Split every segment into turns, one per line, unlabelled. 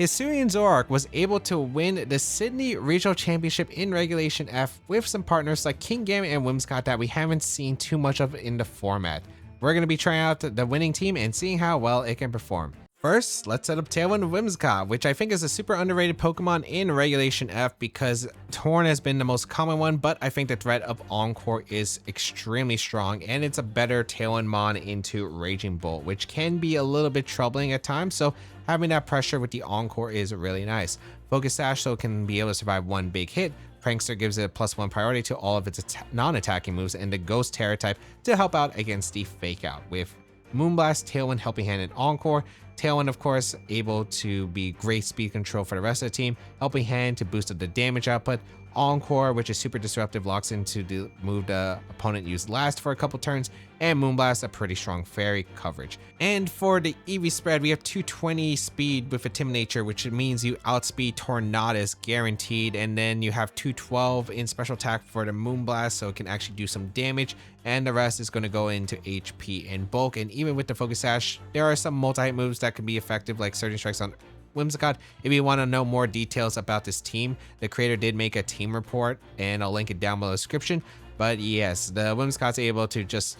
Hisuian Zoroark was able to win the Sydney Regional Championship in Regulation F with some partners like Kingambit and Whimsicott that we haven't seen too much of in the format. We're going to be trying out the winning team and seeing how well it can perform. First, let's set up Tailwind Whimsicott, which I think is a super underrated Pokemon in Regulation F because Torn has been the most common one, but I think the threat of Encore is extremely strong and it's a better Tailwind Mon into Raging Bolt, which can be a little bit troubling at times, so having that pressure with the Encore is really nice. Focus Sash so it can be able to survive one big hit. Prankster gives it a +1 priority to all of its non-attacking moves, and the Ghost Terror type to help out against the Fake Out, with Moonblast, Tailwind, Helping Hand, and Encore. Tailwind, of course, able to be great speed control for the rest of the team. Helping Hand to boost up the damage output. Encore, which is super disruptive, locks into the move the opponent used last for a couple turns. And Moonblast, a pretty strong fairy coverage. And for the EV spread, we have 220 speed with a Timid Nature, which means you outspeed Tornadus guaranteed. And then you have 212 in special attack for the Moonblast, so it can actually do some damage. And the rest is going to go into HP and bulk. And even with the Focus Sash, there are some multi-hit moves that can be effective, like Surging Strikes on Whimsicott. If you want to know more details about this team, the creator did make a team report, and I'll link it down below the description. But yes, the Whimsicott's able to just,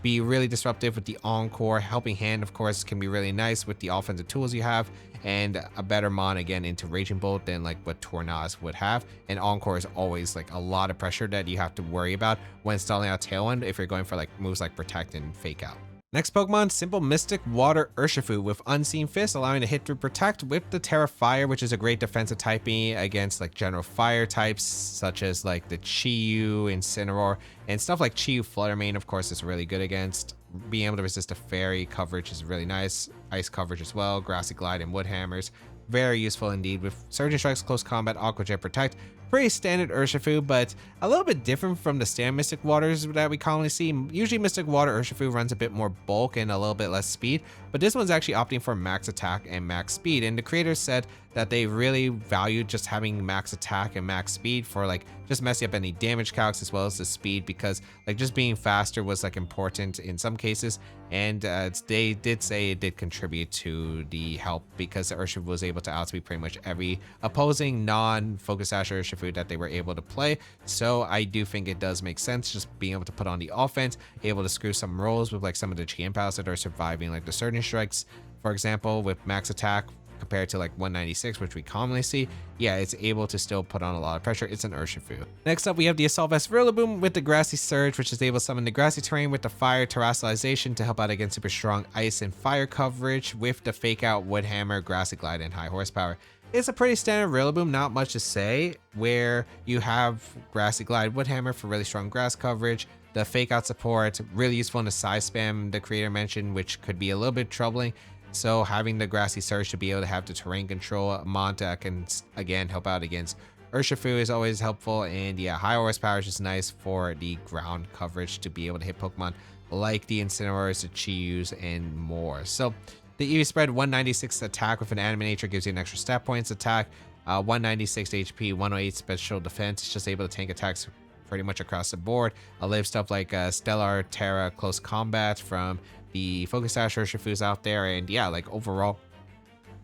be really disruptive with the Encore. Helping Hand, of course, can be really nice with the offensive tools you have, and a better Mon again into Raging Bolt than like what Tornadus would have. And Encore is always like a lot of pressure that you have to worry about when installing out Tailwind if you're going for like moves like Protect and Fake Out. Next Pokemon, Simple Mystic Water Urshifu with Unseen Fist, allowing to hit through Protect with the Terra Fire, which is a great defensive typing against like general fire types such as like the Chi-Yu, Incineroar, and stuff like Chi-Yu Flutter Mane, of course, is really good against. Being able to resist a fairy coverage is really nice. Ice coverage as well, Grassy Glide and Wood Hammers. Very useful indeed with Surging Strikes, Close Combat, Aqua Jet, Protect. Pretty standard Urshifu, but a little bit different from the standard Mystic Waters that we commonly see. Usually Mystic Water Urshifu runs a bit more bulk and a little bit less speed, but this one's actually opting for max attack and max speed, and the creators said that they really valued just having max attack and max speed for like just messing up any damage calcs as well as the speed, because like just being faster was like important in some cases, and they did say it did contribute to the help because the Urshifu was able to outspeed pretty much every opposing non-Focus Sash Urshifu that they were able to play. So I do think it does make sense just being able to put on the offense, able to screw some rolls with like some of the Chiempals that are surviving, like the Surging Strikes, for example, with max attack compared to like 196, which we commonly see. Yeah, it's able to still put on a lot of pressure. It's an Urshifu. Next up, we have the Assault Vest Rillaboom with the Grassy Surge, which is able to summon the grassy terrain with the Fire Terrestrialization to help out against super strong ice and fire coverage with the Fake Out, Wood Hammer, Grassy Glide, and High Horsepower. It's a pretty standard Rillaboom, not much to say, where you have Grassy Glide, Wood Hammer for really strong grass coverage, the Fake Out support, really useful in the size spam the creator mentioned, which could be a little bit troubling. So having the Grassy Surge to be able to have the terrain control, Monta can again help out against Urshifu is always helpful, and yeah, High Horsepower is just nice for the ground coverage to be able to hit Pokemon like the Incineroars, the Chi-Yus, and more. So the EV spread, 196 attack with an Anime Nature gives you an extra stat points attack, 196 HP, 108 special defense. It's just able to tank attacks pretty much across the board. I live stuff like Stellar, Terra, Close Combat from the Focus Sash Urshifus out there, and yeah, like overall,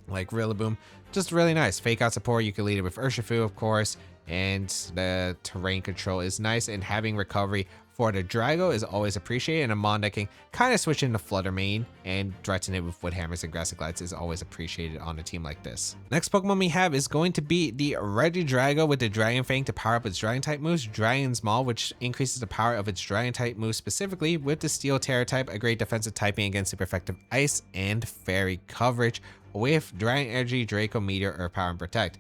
like Rillaboom, just really nice. Fake Out support, you can lead it with Urshifu, of course, and the terrain control is nice, and having recovery for the Drago is always appreciated, and a Mon that can kind of switch into Flutter Mane and threaten it with Wood Hammers and Grassy Glides is always appreciated on a team like this. Next Pokemon we have is going to be the Regidrago with the Dragon Fang to power up its Dragon type moves, Dragon's Maul, which increases the power of its Dragon type moves specifically with the Steel Terror type, a great defensive typing against super effective Ice and Fairy coverage with Dragon Energy, Draco Meteor, Earth Power, and Protect.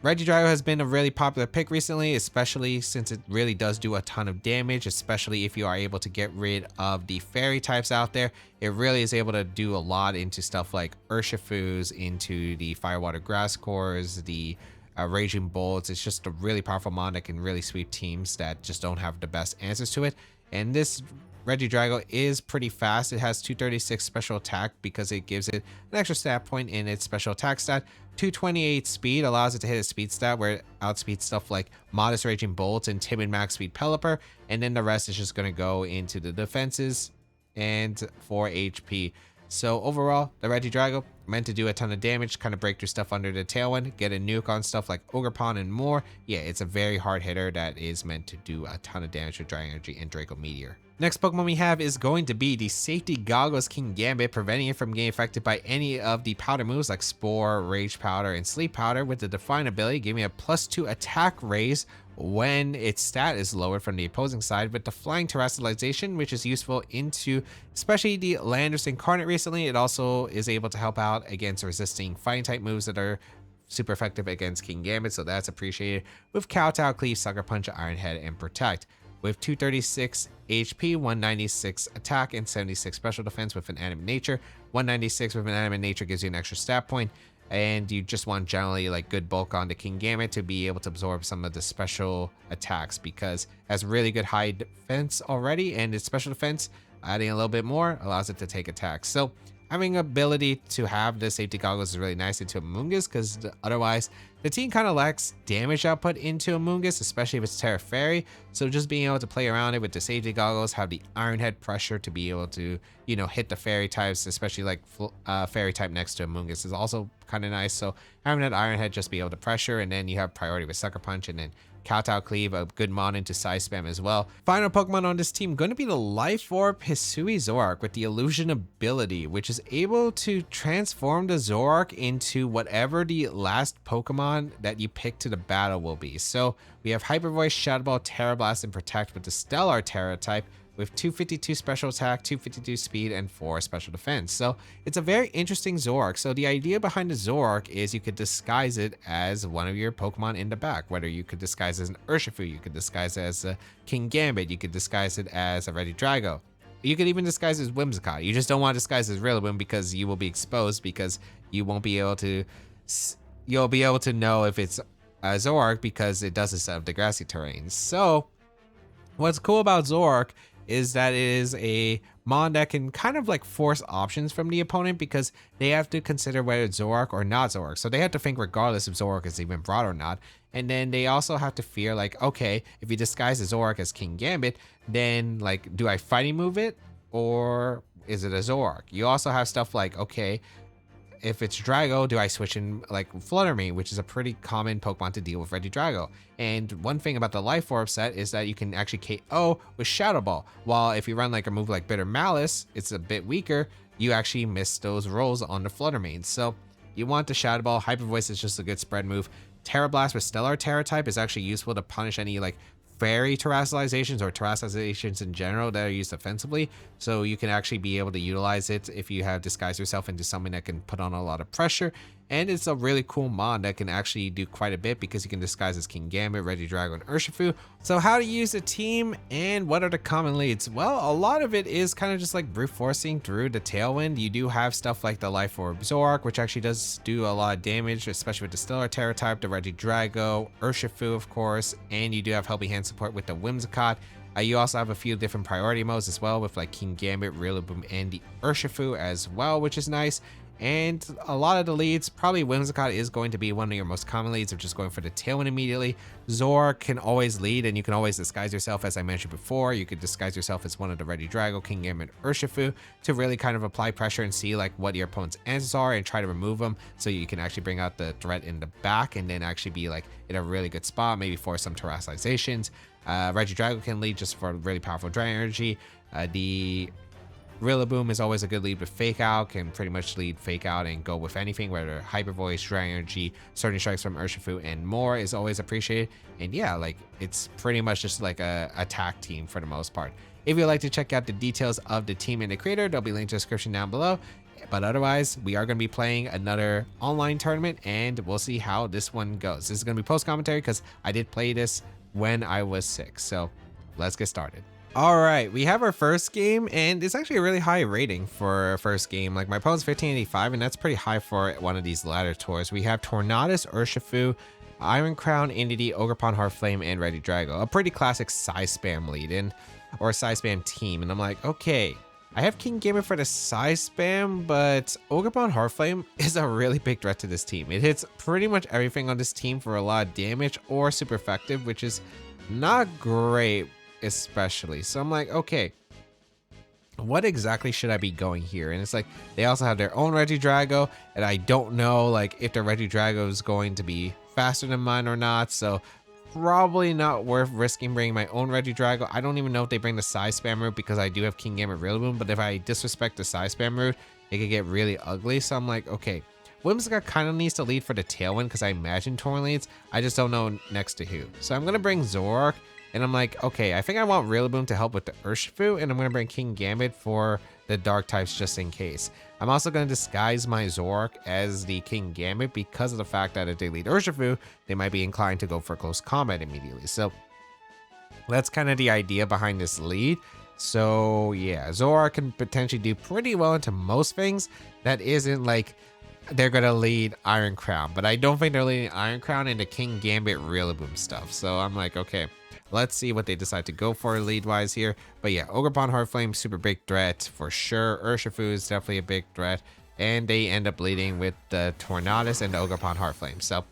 Regidrago has been a really popular pick recently, especially since it really does do a ton of damage, especially if you are able to get rid of the fairy types out there. It really is able to do a lot into stuff like Urshifus, into the Firewater Grass Cores, the Raging Bolts. It's just a really powerful Mon that can really sweep teams that just don't have the best answers to it. And this Regidrago is pretty fast. It has 236 special attack because it gives it an extra stat point in its special attack stat. 228 speed allows it to hit a speed stat where it outspeeds stuff like Modest Raging Bolts and Timid Max Speed Pelipper, and then the rest is just going to go into the defenses and for HP. So overall, the Regidrago meant to do a ton of damage, kind of break through stuff under the tailwind, get a nuke on stuff like Ogerpon and more. Yeah, it's a very hard hitter that is meant to do a ton of damage with Dry Energy and Draco Meteor. Next Pokemon we have is going to be the Safety Goggles Kingambit, preventing it from getting affected by any of the powder moves like Spore, Rage Powder, and Sleep Powder, with the Define ability giving a +2 attack raise when its stat is lowered from the opposing side, with the Flying Terrestrialization, which is useful into especially the Landorus Incarnate recently. It also is able to help out against resisting fighting type moves that are super effective against Kingambit, so that's appreciated, with Kowtow, Cleave, Sucker Punch, Iron Head, and Protect. With 236 HP, 196 attack, and 76 special defense with an Animate Nature. 196 with an Animate Nature gives you an extra stat point, and you just want generally like good bulk on the Kingambit to be able to absorb some of the special attacks, because it has really good high defense already, and its special defense, adding a little bit more, allows it to take attacks. So having ability to have the Safety Goggles is really nice into Amoonguss, because otherwise the team kind of lacks damage output into Amoonguss, especially if it's Terra Fairy. So just being able to play around it with the Safety Goggles, have the Iron Head pressure to be able to, you know, hit the Fairy types, especially like Fairy type next to Amoonguss is also kind of nice. So having that Iron Head just be able to pressure, and then you have priority with Sucker Punch, and then Kowtow, Cleave, a good mon into Side Spam as well. Final Pokemon on this team going to be the Life Orb Hisui Zoroark with the Illusion ability, which is able to transform the Zoroark into whatever the last Pokemon that you pick to the battle will be. So we have Hyper Voice, Shadow Ball, Terra Blast, and Protect with the Stellar Terra type, with 252 special attack, 252 speed, and 4 special defense. So it's a very interesting Zoroark. So the idea behind the Zoroark is you could disguise it as one of your Pokemon in the back, whether you could disguise it as an Urshifu, you could disguise it as a Kingambit, you could disguise it as a Regidrago. You could even disguise it as Whimsicott. You just don't want to disguise it as Rillaboom, because you will be exposed, because you won't be able to, you'll be able to know if it's a Zoroark because it does this out of the grassy terrain. So what's cool about Zoroark is that it is a mon that can kind of like force options from the opponent, because they have to consider whether it's Zoroark or not Zoroark. So they have to think regardless if Zoroark is even brought or not. And then they also have to fear like, okay, if you disguise the Zoroark as Kingambit, then like, do I fighting move it or is it a Zoroark? You also have stuff like, okay, if it's Drago, do I switch in like Flutter Mane, which is a pretty common Pokemon to deal with Regidrago. And one thing about the Life Orb set is that you can actually KO with Shadow Ball. While if you run like a move like Bitter Malice, it's a bit weaker, you actually miss those rolls on the Flutter Mane. So you want the Shadow Ball. Hyper Voice is just a good spread move. Terra Blast with Stellar Terra type is actually useful to punish any like fairy terrestrializations or terrestrializations in general that are used offensively. So you can actually be able to utilize it if you have disguised yourself into something that can put on a lot of pressure. And it's a really cool mod that can actually do quite a bit, because you can disguise as Kingambit, Regidrago, and Urshifu. So how to use a team and what are the common leads? Well, a lot of it is kind of just like brute forcing through the tailwind. You do have stuff like the Life Orb Zoroark, which actually does do a lot of damage, especially with the Stellar Terra type, the Regidrago, Urshifu, of course, and you do have Helping Hand support with the Whimsicott. You also have a few different priority modes as well, with like Kingambit, Rillaboom, and the Urshifu as well, which is nice. And a lot of the leads, probably Whimsicott is going to be one of your most common leads of just going for the tailwind immediately. Zoroark can always lead, and you can always disguise yourself, as I mentioned before. You could disguise yourself as one of the Regidrago, Kingambit, Urshifu to really kind of apply pressure and see like what your opponent's answers are and try to remove them, so you can actually bring out the threat in the back and then actually be like in a really good spot, maybe for some terrestrializations. Regidrago can lead just for really powerful dry energy. The Rillaboom is always a good lead with Fake Out, can pretty much lead Fake Out and go with anything, whether Hyper Voice, Dry Energy, Certain Strikes from Urshifu, and more is always appreciated. And yeah, like it's pretty much just like a attack team for the most part. If you'd like to check out the details of the team and the creator, they'll be linked in the description down below. But otherwise, we are going to be playing another online tournament, and we'll see how this one goes. This is going to be post commentary because I did play this when I was sick. So let's get started. All right, we have our first game, and it's actually a really high rating for a first game. Like my opponent's 1585, and that's pretty high for one of these ladder tours. We have Tornadus, Urshifu, Iron Crown, Entity, Ogerpon, Heartflame, and Regidrago. A pretty classic size spam lead in, or size spam team. And I'm like, okay, I have Kingambit for the size spam, but Ogerpon Heartflame is a really big threat to this team. It hits pretty much everything on this team for a lot of damage or super effective, which is not great. Especially. So I'm like, okay, what exactly should I be going here? And it's like, they also have their own Regidrago, and I don't know like if their Regidrago is going to be faster than mine or not. So probably not worth risking bringing my own Regidrago. I don't even know if they bring the size spam route because I do have Kingambit Rillaboom, but if I disrespect the size spam route, it could get really ugly. So I'm like, okay, Whimsicott kind of needs to lead for the tailwind because I imagine Torn leads. I just don't know next to who. So I'm going to bring Zoroark. And I'm like, okay, I think I want Rillaboom to help with the Urshifu, and I'm going to bring Kingambit for the dark types just in case. I'm also going to disguise my Zoroark as the Kingambit because of the fact that if they lead Urshifu, they might be inclined to go for close combat immediately. So that's kind of the idea behind this lead. So yeah, Zoroark can potentially do pretty well into most things. That isn't like they're going to lead Iron Crown, but I don't think they're leading Iron Crown into Kingambit Rillaboom stuff. So I'm like, okay. Let's see what they decide to go for lead-wise here. But yeah, Ogerpon Heartflame, super big threat for sure. Urshifu is definitely a big threat. And they end up leading with the Tornadus and the Ogerpon Heartflame. So,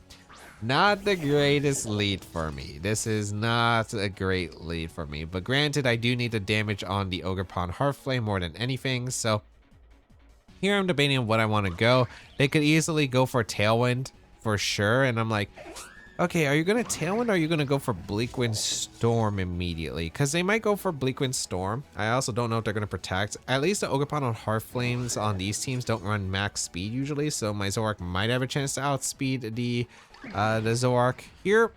not the greatest lead for me. This is not a great lead for me. But granted, I do need the damage on the Ogerpon Heartflame more than anything. So, here I'm debating on what I want to go. They could easily go for Tailwind for sure. And I'm like, okay, are you going to Tailwind or are you going to go for Bleakwind Storm immediately? Because they might go for Bleakwind Storm. I also don't know if they're going to protect. At least the Ogerpon on Heartflames on these teams don't run max speed usually. So my Zoroark might have a chance to outspeed the Zoroark. Here,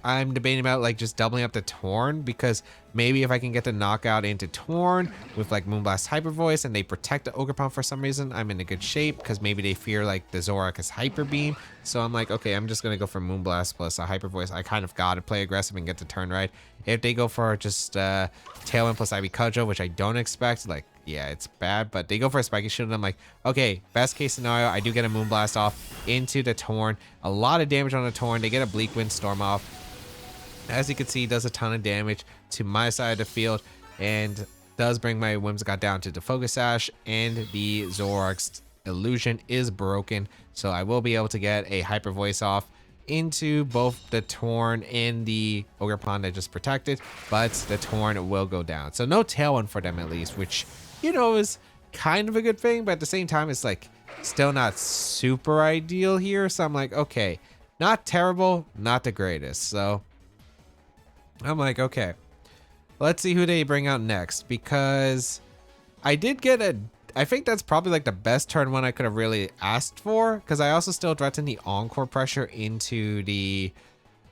I'm debating about like just doubling up the Torn because maybe if I can get the knockout into Torn with like Moonblast Hyper Voice and they protect the Ogerpon for some reason, I'm in a good shape because maybe they fear like the Zoroark is Hyper Beam. So I'm like, okay, I'm just going to go for Moonblast plus a Hyper Voice. I kind of got to play aggressive and get the turn right. If they go for just Tailwind plus Ivy Cudgel, which I don't expect, like, yeah, it's bad, but they go for a Spiky Shield and I'm like, okay, best case scenario, I do get a Moonblast off into the Torn. A lot of damage on the Torn. They get a Bleakwind Storm off. As you can see, does a ton of damage to my side of the field and does bring my Whimsicott down to the Focus Sash, and the Zoroark's illusion is broken. So I will be able to get a Hyper Voice off into both the Torn and the Ogerpon that just protected, but the Torn will go down. So no Tailwind for them at least, which, you know, is kind of a good thing, but at the same time, it's like still not super ideal here. So I'm like, okay, not terrible, not the greatest. So I'm like, okay, let's see who they bring out next, because I did get I think that's probably like the best turn one I could have really asked for, because I also still threatened the Encore pressure into the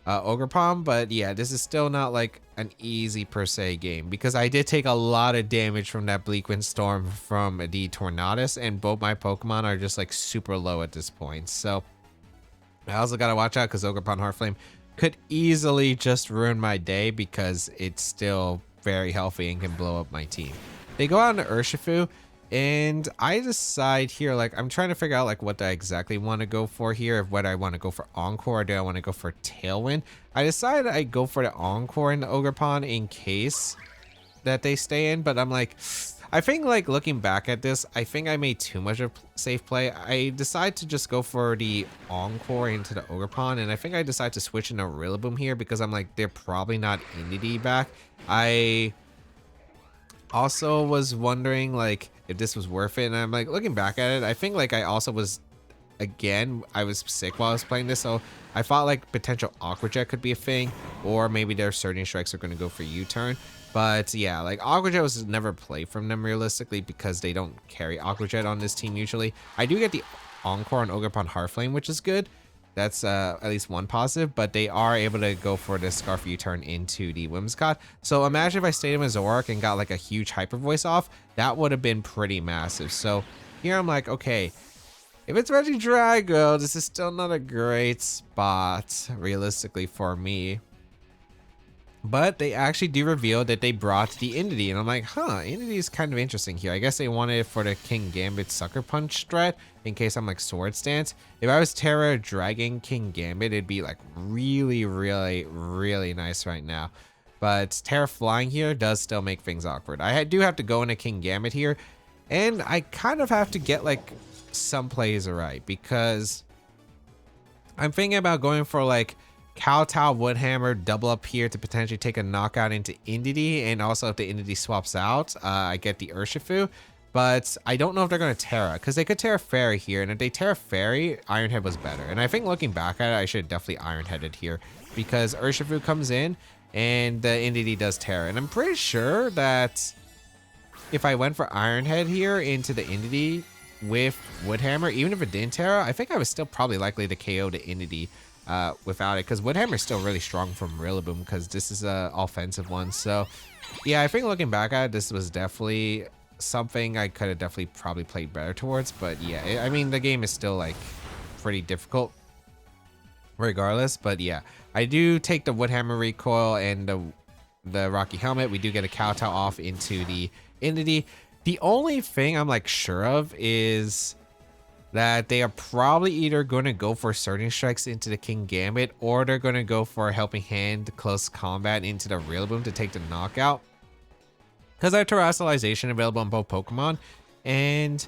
Ogerpon, but yeah, this is still not like an easy per se game, because I did take a lot of damage from that Bleakwind Storm from the Tornadus, and both my Pokemon are just like super low at this point. So I also gotta watch out because Ogerpon Heartflame could easily just ruin my day because it's still very healthy and can blow up my team. They go out into Urshifu, and I decide here, like, I'm trying to figure out like what I exactly want to go for here, whether I want to go for Encore or do I want to go for Tailwind. I decided I go for the Encore in the Ogerpon in case that they stay in, but I'm like, I think like looking back at this, I think I made too much of a safe play. I decide to just go for the Encore into the Ogerpon, and I think I decide to switch into Rillaboom here because I'm like, they're probably not Entity back. I also was wondering like if this was worth it, and I'm like, looking back at it, I think like I also was, again, I was sick while I was playing this, so I thought like potential Aqua Jet could be a thing, or maybe their Surging Strikes are going to go for U-turn. But yeah, like Aqua Jet was never played from them realistically because they don't carry Aqua Jet on this team usually. I do get the Encore on Ogerpon Heartflame, which is good. That's at least one positive, but they are able to go for the Scarf U-turn into the Whimsicott. So imagine if I stayed in with Zoroark and got like a huge Hyper Voice off, that would have been pretty massive. So here I'm like, okay, if it's Regidrago, this is still not a great spot realistically for me. But they actually do reveal that they brought the Entity, and I'm like, huh, Entity is kind of interesting here. I guess they wanted it for the Kingambit Sucker Punch threat in case I'm like Sword Stance. If I was Terra Dragon Kingambit, it'd be like really, really, really nice right now. But Terra Flying here does still make things awkward. I do have to go into Kingambit here, and I kind of have to get like some plays right, because I'm thinking about going for like Kowtow, Woodhammer, double up here to potentially take a knockout into Indeedee, and also if the Indeedee swaps out, I get the Urshifu. But I don't know if they're going to Terra, because they could Terra Fairy here, and if they Terra Fairy, Iron Head was better. And I think looking back at it, I should have definitely Iron Headed here, because Urshifu comes in, and the Indeedee does Terra. And I'm pretty sure that if I went for Iron Head here into the Indeedee with Woodhammer, even if it didn't Terra, I think I was still probably likely to KO the Indeedee without it, because Woodhammer is still really strong from Rillaboom, because this is a offensive one. So yeah, I think looking back at it, this was definitely something I could have definitely probably played better towards. But yeah, I mean, the game is still like pretty difficult regardless. But yeah, I do take the Woodhammer recoil and the Rocky Helmet. We do get a Kowtow off into the Indeedee. The only thing I'm like sure of is that they are probably either going to go for Surging Strikes into the Kingambit, or they're going to go for a Helping Hand Close Combat into the Rillaboom to take the knockout. Because I have Terrestrialization available on both Pokemon, and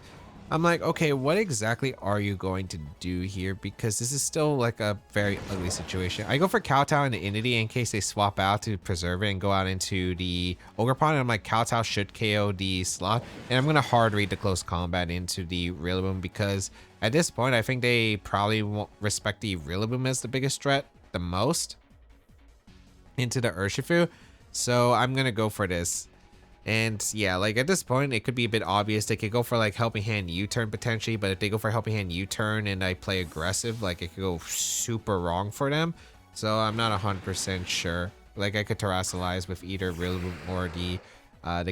I'm like, okay, what exactly are you going to do here? Because this is still like a very ugly situation. I go for Kowtow and the Indeedee in case they swap out to preserve it and go out into the Ogerpon, and I'm like, Kowtow should KO the slot, and I'm going to hard read the Close Combat into the Rillaboom, because at this point, I think they probably won't respect the Rillaboom as the biggest threat the most into the Urshifu. So I'm going to go for this. And yeah, like at this point, it could be a bit obvious. They could go for like Helping Hand U-turn potentially, but if they go for Helping Hand U-turn and I play aggressive, like it could go super wrong for them. So I'm not 100% sure. Like I could Terrestrialize with either Rillaboom or the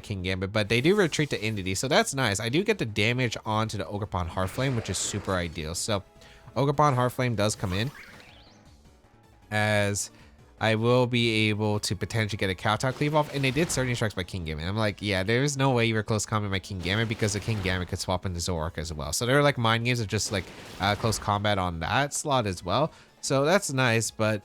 Kingambit, but they do retreat to Indeedee, so that's nice. I do get the damage onto the Ogerpon Heartflame, which is super ideal. So Ogerpon Heartflame does come in, as I will be able to potentially get a Kowtow Cleave off, and they did Surging Strikes by Kingambit. I'm like, yeah, there's no way you were close combat by Kingambit, because the Kingambit could swap into Zoroark as well. So there are like mind games of just like close combat on that slot as well. So that's nice, but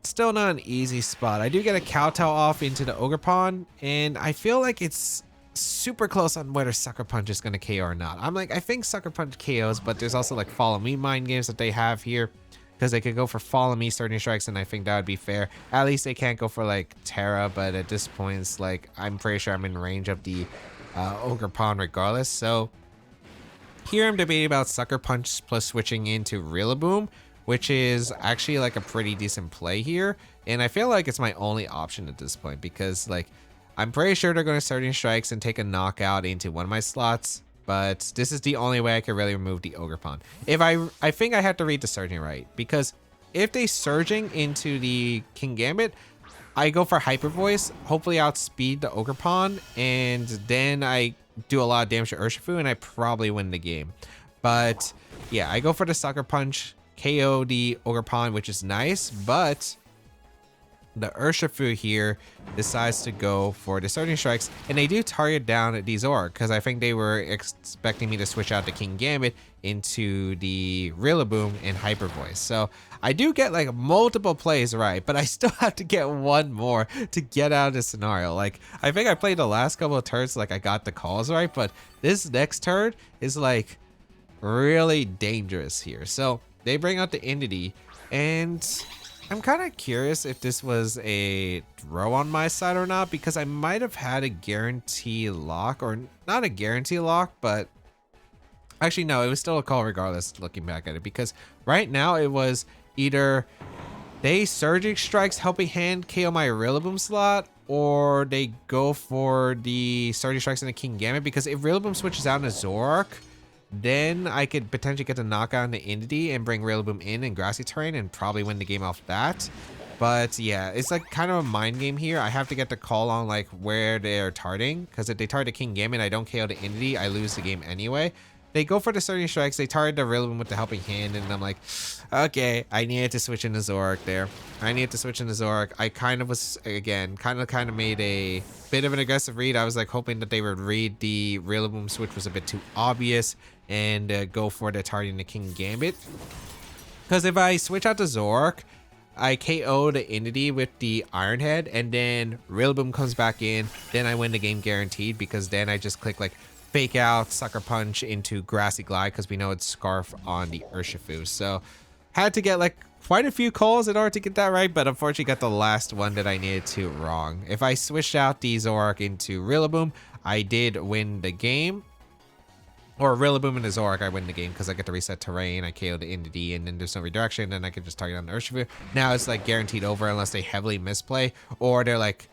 still not an easy spot. I do get a Kowtow off into the Ogerpon, and I feel like it's super close on whether Sucker Punch is going to KO or not. I'm like, I think Sucker Punch KOs, but there's also like Follow Me mind games that they have here, because they could go for Follow Me Surging Strikes, and I think that would be fair. At least they can't go for like Terra, but at this point, it's like I'm pretty sure I'm in range of the Ogerpon regardless. So here I'm debating about Sucker Punch plus switching into Rillaboom, which is actually like a pretty decent play here. And I feel like it's my only option at this point, because like I'm pretty sure they're going to Surging Strikes and take a knockout into one of my slots. But this is the only way I could really remove the Ogerpon. If I think I have to read the Surging right, because if they Surging into the Kingambit, I go for Hyper Voice, hopefully outspeed the Ogerpon, and then I do a lot of damage to Urshifu, and I probably win the game. But yeah, I go for the Sucker Punch, KO the Ogerpon, which is nice, but the Urshifu here decides to go for the Surging Strikes, and they do target down the Zoroark, because I think they were expecting me to switch out the Kingambit into the Rillaboom and Hyper Voice. So I do get like multiple plays right, but I still have to get one more to get out of this scenario. Like I think I played the last couple of turns like I got the calls right, but this next turn is like really dangerous here. So they bring out the Indeedee, and I'm kind of curious if this was a throw on my side or not, because I might have had a guarantee lock, or not a guarantee lock, but actually no, it was still a call regardless looking back at it, because right now it was either they Surging Strikes Helping Hand KO my Rillaboom slot, or they go for the Surging Strikes in the Kingambit, because if Rillaboom switches out into Zoroark, then I could potentially get the knockout into Indeedee and bring Rillaboom in grassy terrain and probably win the game off that. But yeah, it's like kind of a mind game here. I have to get the call on like where they're targeting, because if they target the Kingambit and I don't KO the Indeedee, I lose the game anyway. They go for the Surging Strikes, they target the Rillaboom with the Helping Hand, and I'm like, okay, I needed to switch into Zoroark there. I needed to switch into Zoroark. I kind of was, again, kind of made a bit of an aggressive read. I was like hoping that they would read the Rillaboom switch was a bit too obvious and go for the targeting the Kingambit. Because if I switch out to Zoroark, I KO the Indeedee with the Iron Head, and then Rillaboom comes back in, then I win the game guaranteed, because then I just click like Fake Out, Sucker Punch into Grassy Glide, because we know it's Scarf on the Urshifu. So Had to get like quite a few calls in order to get that right, but unfortunately got the last one that I needed to wrong. If I switched out the Zoroark into Rillaboom, I did win the game. Or Rillaboom and the Zoroark, I win the game because I get to reset terrain, I KO the Entity, and then there's no redirection, and I can just target on the Urshifu. Now it's like guaranteed over unless they heavily misplay, or they're like,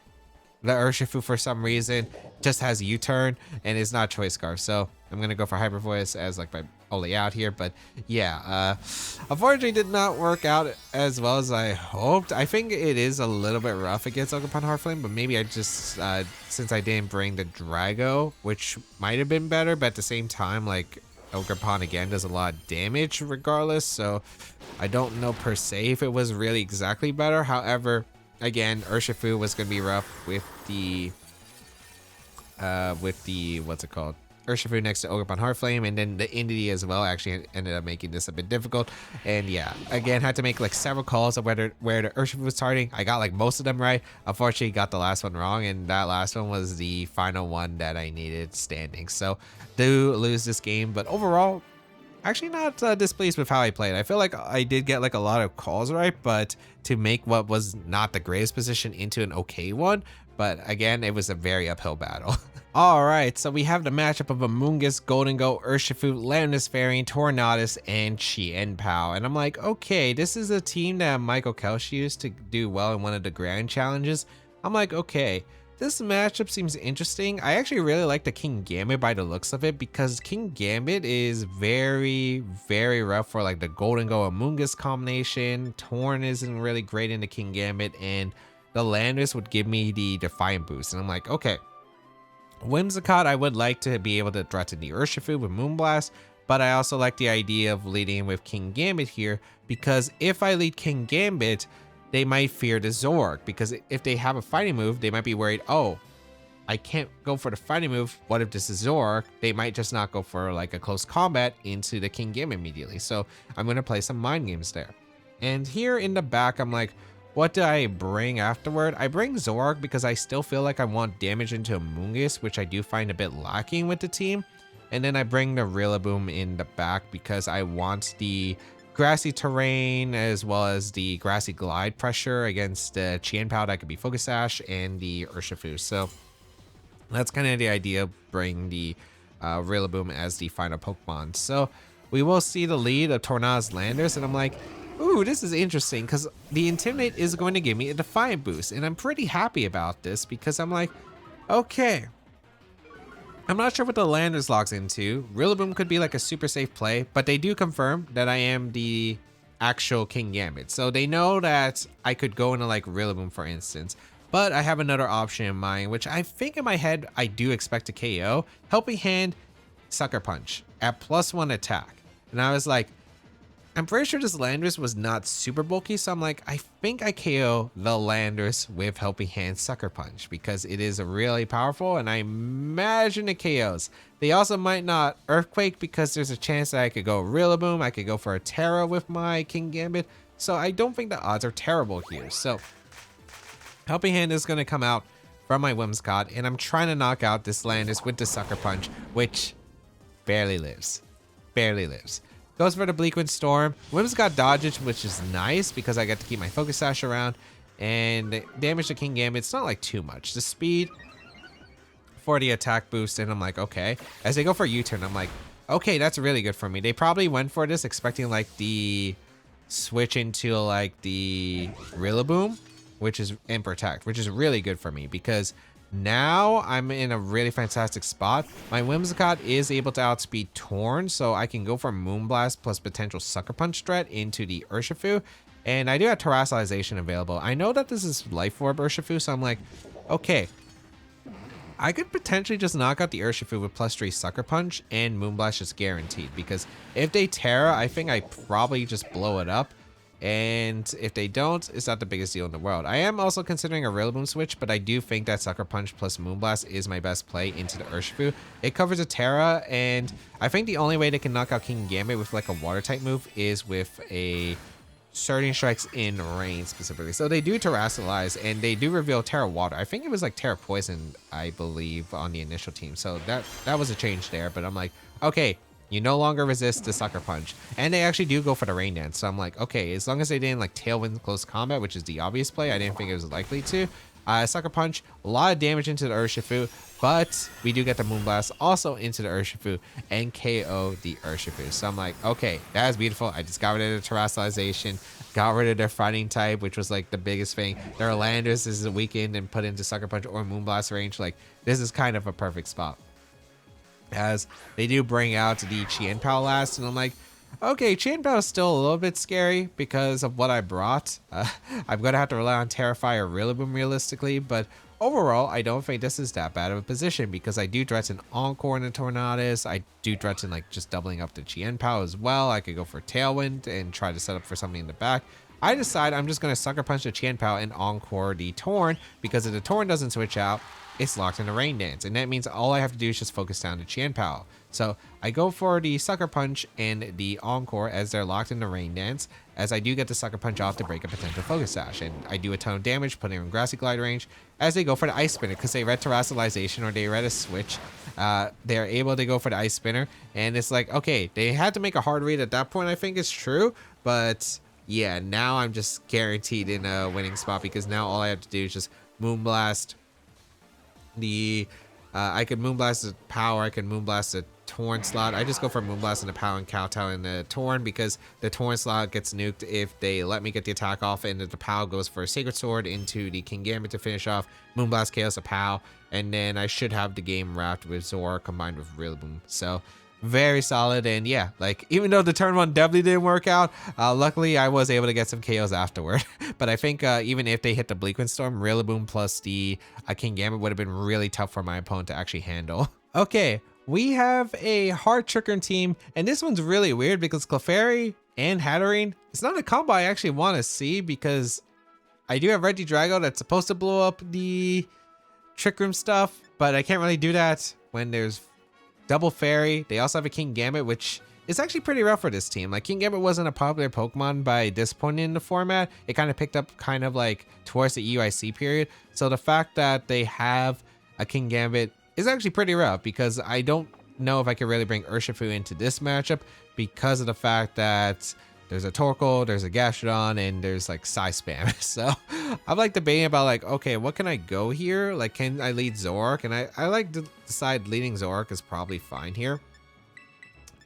the Urshifu for some reason just has a U-turn and is not Choice Scarf. So I'm gonna go for Hyper Voice as like my only out here. But yeah, unfortunately did not work out as well as I hoped. I think it is a little bit rough against Ogerpon Heartflame, but maybe I just since I didn't bring the Drago, which might have been better, but at the same time, like Ogerpon again does a lot of damage regardless. So I don't know per se if it was really exactly better. However, again, Urshifu was gonna be rough with the what's it called? Urshifu next to Ogerpon Heartflame, and then the Entity as well actually ended up making this a bit difficult. And yeah, again, had to make like several calls of where the Urshifu was targeting. I got like most of them right. Unfortunately, got the last one wrong, and that last one was the final one that I needed standing. So do lose this game, but overall, actually not displeased with how I played. I feel like I did get like a lot of calls right, but to make what was not the greatest position into an okay one. But again, it was a very uphill battle. All right, so we have the matchup of Amoonguss, Golden Goat, Urshifu, Landis Fairy, Tornadus, and Chien-Pao. And I'm like, okay, this is a team that Michael Kelch used to do well in one of the grand challenges. I'm like, okay, this matchup seems interesting. I actually really like the Kingambit by the looks of it, because Kingambit is very, very rough for like the Golden Goat Amoonguss combination. Torn isn't really great in the Kingambit, and the Landis would give me the Defiant boost. And I'm like, okay, Whimsicott, I would like to be able to threaten the Urshifu with Moonblast, but I also like the idea of leading with Kingambit here, because if I lead Kingambit, they might fear the Zoroark, because if they have a fighting move, they might be worried, oh, I can't go for the fighting move. What if this is Zoroark? They might just not go for like a close combat into the Kingambit immediately. So I'm going to play some mind games there. And here in the back, I'm like, what do I bring afterward? I bring Zoroark because I still feel like I want damage into Amoonguss, which I do find a bit lacking with the team. And then I bring the Rillaboom in the back because I want the grassy terrain as well as the grassy glide pressure against the Chien-Pao that could be Focus Sash and the Urshifu. So that's kind of the idea of bringing the Rillaboom as the final Pokemon. So we will see the lead of Tornadus Landers, and I'm like, ooh, this is interesting because the Intimidate is going to give me a Defiant boost, and I'm pretty happy about this because I'm like, okay, I'm not sure what the Landers logs into. Rillaboom could be like a super safe play, but they do confirm that I am the actual Kingambit. So they know that I could go into like Rillaboom, for instance, but I have another option in mind, which I think in my head I do expect to KO. Helping Hand, Sucker Punch at +1 attack. And I was like, I'm pretty sure this Landers was not super bulky, so I'm like, I think I KO the Landers with Helping Hand Sucker Punch because it is really powerful, and I imagine it KOs. They also might not Earthquake because there's a chance that I could go Rillaboom, I could go for a Terra with my Kingambit, so I don't think the odds are terrible here. So Helping Hand is going to come out from my Whimsicott, and I'm trying to knock out this Landers with the Sucker Punch, which barely lives. Barely lives. Goes for the Bleakwind Storm. Whimsicott dodges, which is nice because I get to keep my Focus Sash around. And damage to Kingambit, it's not like too much. The speed for the attack boost, and I'm like, okay. As they go for U-turn, I'm like, okay, that's really good for me. They probably went for this expecting like the switch into like the Rillaboom, which is in Protect, which is really good for me because now I'm in a really fantastic spot. My Whimsicott is able to outspeed Torn, so I can go for Moonblast plus potential Sucker Punch threat into the Urshifu. And I do have Terastallization available. I know that this is Life Orb Urshifu, so I'm like, okay, I could potentially just knock out the Urshifu with +3 Sucker Punch, and Moonblast is guaranteed. Because if they Terra, I think I probably just blow it up. And if they don't, it's not the biggest deal in the world. I am also considering a Rillaboom switch, but I do think that Sucker Punch plus Moonblast is my best play into the Urshifu. It covers a Terra, and I think the only way they can knock out Kingambit with like a water type move is with a Surging Strikes in rain specifically. So they do Terastallize, and they do reveal Terra Water. I think it was like Terra Poison, I believe, on the initial team. So that was a change there, but I'm like, okay, You no longer resist the Sucker Punch. And they actually do go for the Rain Dance. So I'm like, okay, as long as they didn't like tailwind close combat, which is the obvious play, I didn't think it was likely to. Sucker Punch, a lot of damage into the Urshifu, but we do get the Moonblast also into the Urshifu and KO the Urshifu. So I'm like, okay, that is beautiful. I just got rid of the Terrestrialization, got rid of their fighting type, which was like the biggest thing. Their Landis is weakened and put into Sucker Punch or Moonblast range. Like, this is kind of a perfect spot. As they do bring out the Chien-Pao last, and I'm like, okay, Chien-Pao is still a little bit scary because of what I brought. I'm going to have to rely on Terrify or Rillaboom realistically, but overall, I don't think this is that bad of a position because I do threaten Encore in the Tornadus. I do threaten like just doubling up the Chien-Pao as well. I could go for Tailwind and try to set up for something in the back. I decide I'm just going to Sucker Punch the Chien-Pao and Encore the Torn because if the Torn doesn't switch out, it's locked in the Rain Dance, and that means all I have to do is just focus down to Chien-Pao. So I go for the Sucker Punch and the Encore as they're locked in the Rain Dance, as I do get the Sucker Punch off to break a potential Focus Sash, and I do a ton of damage, putting them in Grassy Glide range, as they go for the Ice Spinner, because they read Terrestrialization or they read a switch. They're able to go for the Ice Spinner, and it's like, okay, they had to make a hard read at that point, I think it's true, but yeah, now I'm just guaranteed in a winning spot, because now all I have to do is just Moonblast I could Moonblast the Power, I could Moonblast the Torn slot. I just go for Moonblast and the Power and Kowtow and the Torn because the Torn slot gets nuked if they let me get the attack off, and the Pow goes for a Sacred Sword into the Kingambit to finish off. Moonblast KOs a Pow, and then I should have the game wrapped with Zoroark combined with Rillaboom. So very solid, and yeah, like even though the turn one definitely didn't work out, luckily I was able to get some KOs afterward. But I think even if they hit the Bleak Wind Storm, Rillaboom plus the Kingambit would have been really tough for my opponent to actually handle. Okay, we have a Heart Tricker team, and this one's really weird because Clefairy and Hatterene, it's not a combo I actually want to see because I do have Regidrago that's supposed to blow up the Trick Room stuff, but I can't really do that when there's Double Fairy. They also have a Kingambit, which is actually pretty rough for this team. Like, Kingambit wasn't a popular Pokemon by this point in the format. It kind of picked up kind of like towards the UIC period. So the fact that they have a Kingambit is actually pretty rough because I don't know if I could really bring Urshifu into this matchup because of the fact that there's a Torkoal, there's a Gastrodon, and there's like Psy Spam. So I'm like debating about like, okay, what can I go here? Like, can I lead Zoroark? And I like to decide leading Zoroark is probably fine here.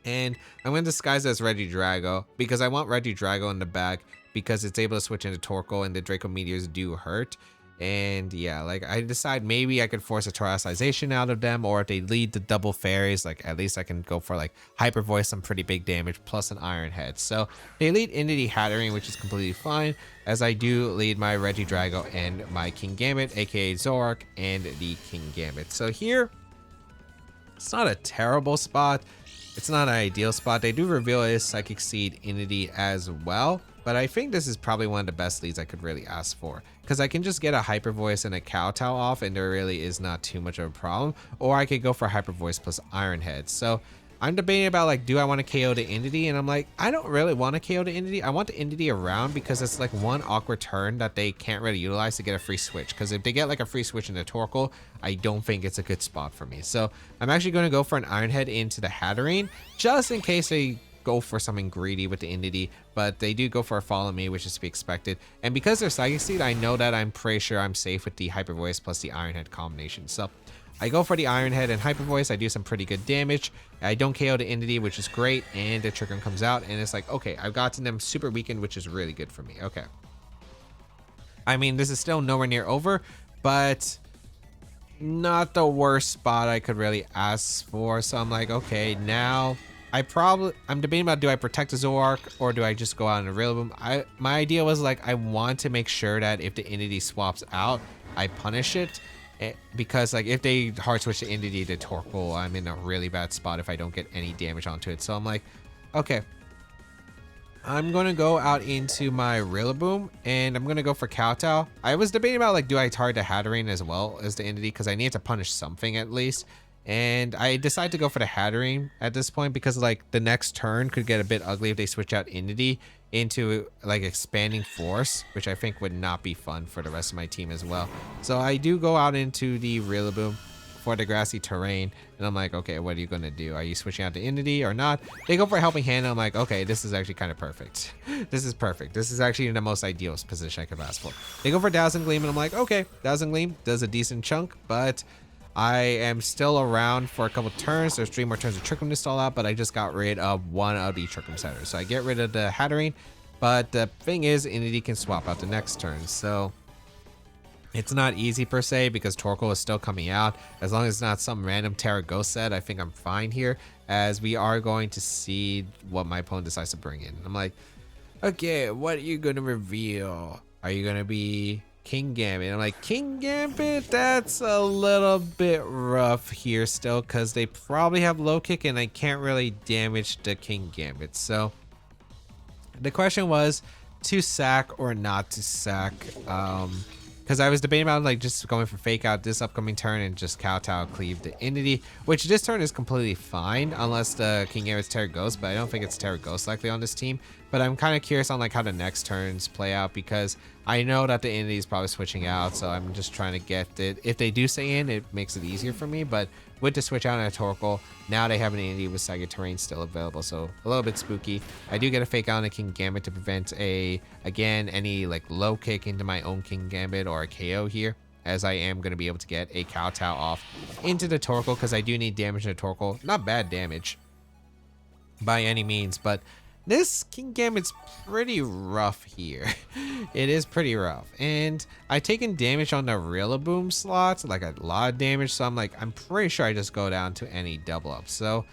And I'm going to disguise it as Regidrago because I want Regidrago in the back because it's able to switch into Torkoal and the Draco Meteors do hurt. And yeah, like I decide maybe I could force a Terrestrialization out of them, or if they lead the Double Fairies, like at least I can go for like Hyper Voice, some pretty big damage, plus an Iron Head. So they lead into the Hatterene, which is completely fine, as I do lead my Regidrago and my Kingambit, aka Zoroark, and the Kingambit. So here, it's not a terrible spot. It's not an ideal spot. They do reveal a Psychic Seed Entity as well, but I think this is probably one of the best leads I could really ask for, because I can just get a Hyper Voice and a Kowtow off and there really is not too much of a problem, or I could go for Hyper Voice plus Iron Head. So I'm debating about like, do I want to KO the Entity? And I'm like, I don't really want to KO the Entity. I want the Entity around because it's like one awkward turn that they can't really utilize to get a free switch, because if they get like a free switch in the Torkoal, I don't think it's a good spot for me. So I'm actually going to go for an Iron Head into the Hatterene just in case they go for something greedy with the Entity, but they do go for a Follow Me, which is to be expected. And because they're Psychic Seed, I know that I'm pretty sure I'm safe with the Hyper Voice plus the Iron Head combination. So I go for the Iron Head and Hyper Voice. I do some pretty good damage. I don't KO the Entity, which is great, and the Trick Room comes out, and it's like, okay, I've gotten them super weakened, which is really good for me. Okay. I mean, this is still nowhere near over, but not the worst spot I could really ask for. So I'm like, okay, now I'm debating about, do I protect the Zoroark or do I just go out on a Rillaboom? My idea was like, I want to make sure that if the Entity swaps out, I punish it. Because like if they hard switch the Entity to Torkoal, I'm in a really bad spot if I don't get any damage onto it. So I'm like, okay, I'm gonna go out into my Rillaboom and I'm gonna go for Kowtow. I was debating about like, do I target the Hatterene as well as the Entity, because I need to punish something at least. And I decided to go for the Hatterene at this point because like the next turn could get a bit ugly if they switch out Entity into like Expanding Force, which I think would not be fun for the rest of my team as well. So I do go out into the Rillaboom, for the grassy terrain. And I'm like, okay, what are you gonna do? Are you switching out to Entity or not? They go for a helping hand. And I'm like, okay, this is actually kind of perfect. This is perfect. This is actually in the most ideal position I could ask for. They go for Dazzling Gleam, and I'm like, okay, Dazzling Gleam does a decent chunk, but I am still around for a couple turns. There's 3 more turns of Trick Room to stall out, but I just got rid of one of the Trick Room setters. So I get rid of the Hatterene, but the thing is, Entity can swap out the next turn. So it's not easy per se because Torkoal is still coming out. As long as it's not some random Terra Ghost set, I think I'm fine here, as we are going to see what my opponent decides to bring in. I'm like, okay, what are you going to reveal? Are you going to be Kingambit? I'm like, Kingambit? That's a little bit rough here still, because they probably have low kick and I can't really damage the Kingambit. So the question was to sack or not to sack, because I was debating about like just going for fake out this upcoming turn and just kowtow cleave the Entity, which this turn is completely fine unless the Kingambit's Terra Ghost, but I don't think it's Terra Ghost likely on this team. But I'm kind of curious on like how the next turns play out, because I know that the Entity is probably switching out, so I'm just trying to get it. If they do stay in, it makes it easier for me, but with the switch out and a Torkoal, now they have an Entity with Psychic Terrain still available, so a little bit spooky. I do get a fake out on the Kingambit to prevent any like low kick into my own Kingambit or a KO here, as I am going to be able to get a kowtow off into the Torkoal, because I do need damage in the Torkoal. Not bad damage by any means, but this Kingambit's pretty rough here. It is pretty rough. And I've taken damage on the Rillaboom slots, like a lot of damage. So I'm like, I'm pretty sure I just go down to any double up. So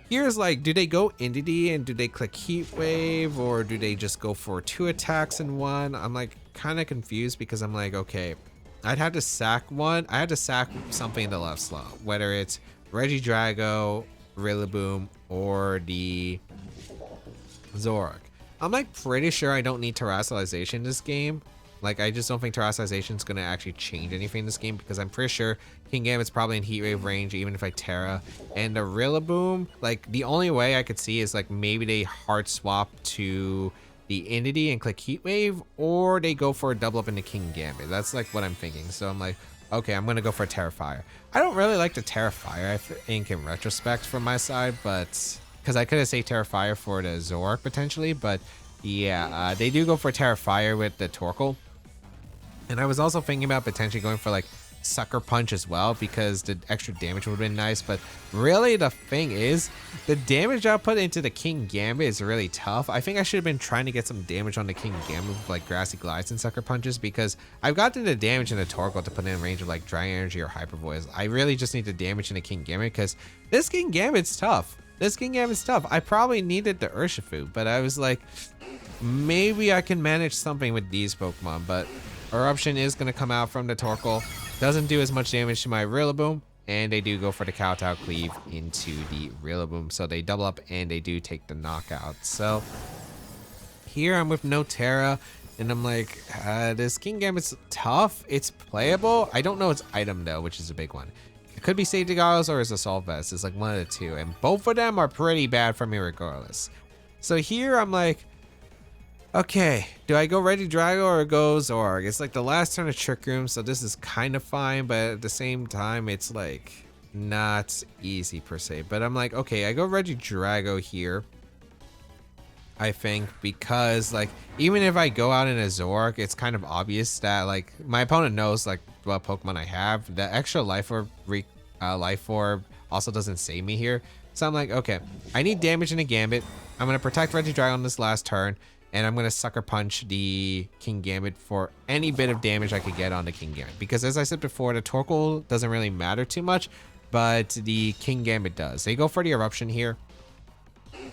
here's like, do they go Entity and do they click Heat Wave, or do they just go for 2 attacks in one? I'm like kind of confused, because I'm like, okay, I'd have to sack one. I had to sack something in the left slot, whether it's Regidrago, Rillaboom, or the Zoroark. I'm like pretty sure I don't need Terrestrialization in this game. Like, I just don't think Terrestrialization is going to actually change anything in this game, because I'm pretty sure Kingambit's probably in Heat Wave range even if I Terra. And the Rillaboom, like the only way I could see is like maybe they hard swap to the Entity and click Heat Wave, or they go for a double up into Kingambit. That's like what I'm thinking. So I'm like, okay, I'm going to go for a Terrifier. I don't really like the Terrifier, I think, in retrospect from my side, but because I could have saved Terrifier for the Zoroark potentially, but yeah, they do go for Terrifier with the Torkoal. And I was also thinking about potentially going for like Sucker Punch as well, because the extra damage would have been nice. But really the thing is, the damage output into the Kingambit is really tough. I think I should have been trying to get some damage on the Kingambit with like Grassy Glides and Sucker Punches, because I've gotten the damage in the Torkoal to put in range of like Dry Energy or Hyper Voice. I really just need the damage in the Kingambit, because this Kingambit's tough. This Kingambit's tough. I probably needed the Urshifu, but I was like, maybe I can manage something with these Pokemon. But Eruption is going to come out from the Torkoal. Doesn't do as much damage to my Rillaboom, and they do go for the kowtow cleave into the Rillaboom. So they double up and they do take the knockout. So here I'm with no Terra, and I'm like, this Kingambit's tough. It's playable. I don't know its item though, which is a big one. It could be Safety Goggles or it's Assault Vest. It's like one of the two, and both of them are pretty bad for me regardless. So here I'm like, okay, do I go Regidrago or go Zoroark? It's like the last turn of Trick Room, so this is kind of fine, but at the same time, it's like not easy per se. But I'm like, okay, I go Regidrago here, I think, because like even if I go out in a Zoroark, it's kind of obvious that like my opponent knows like what Pokemon I have. The extra Life Orb also doesn't save me here. So I'm like, okay, I need damage in a Gambit. I'm going to protect Regidrago on this last turn, and I'm going to Sucker Punch the Kingambit for any bit of damage I could get on the Kingambit. Because as I said before, the Torkoal doesn't really matter too much, but the Kingambit does. They go for the Eruption here,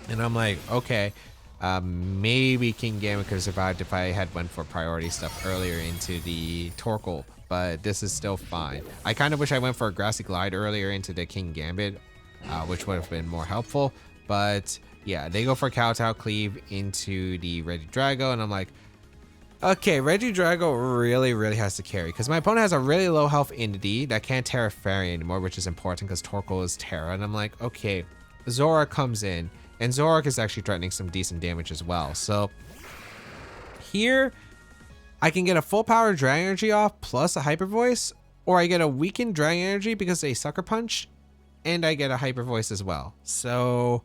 and I'm like, okay, maybe Kingambit could have survived if I had went for priority stuff earlier into the Torkoal, but this is still fine. I kind of wish I went for a Grassy Glide earlier into the Kingambit, which would have been more helpful, but yeah, they go for kowtow cleave into the Regidrago, and I'm like, okay, Regidrago really has to carry, because my opponent has a really low health Entity that can't Terra Fairy anymore, which is important because Torkoal is Terra, and I'm like, okay, Zoroark comes in, and Zoroark is actually threatening some decent damage as well. So here, I can get a full power Dragon Energy off plus a Hyper Voice, or I get a weakened Dragon Energy because they Sucker Punch, and I get a Hyper Voice as well. So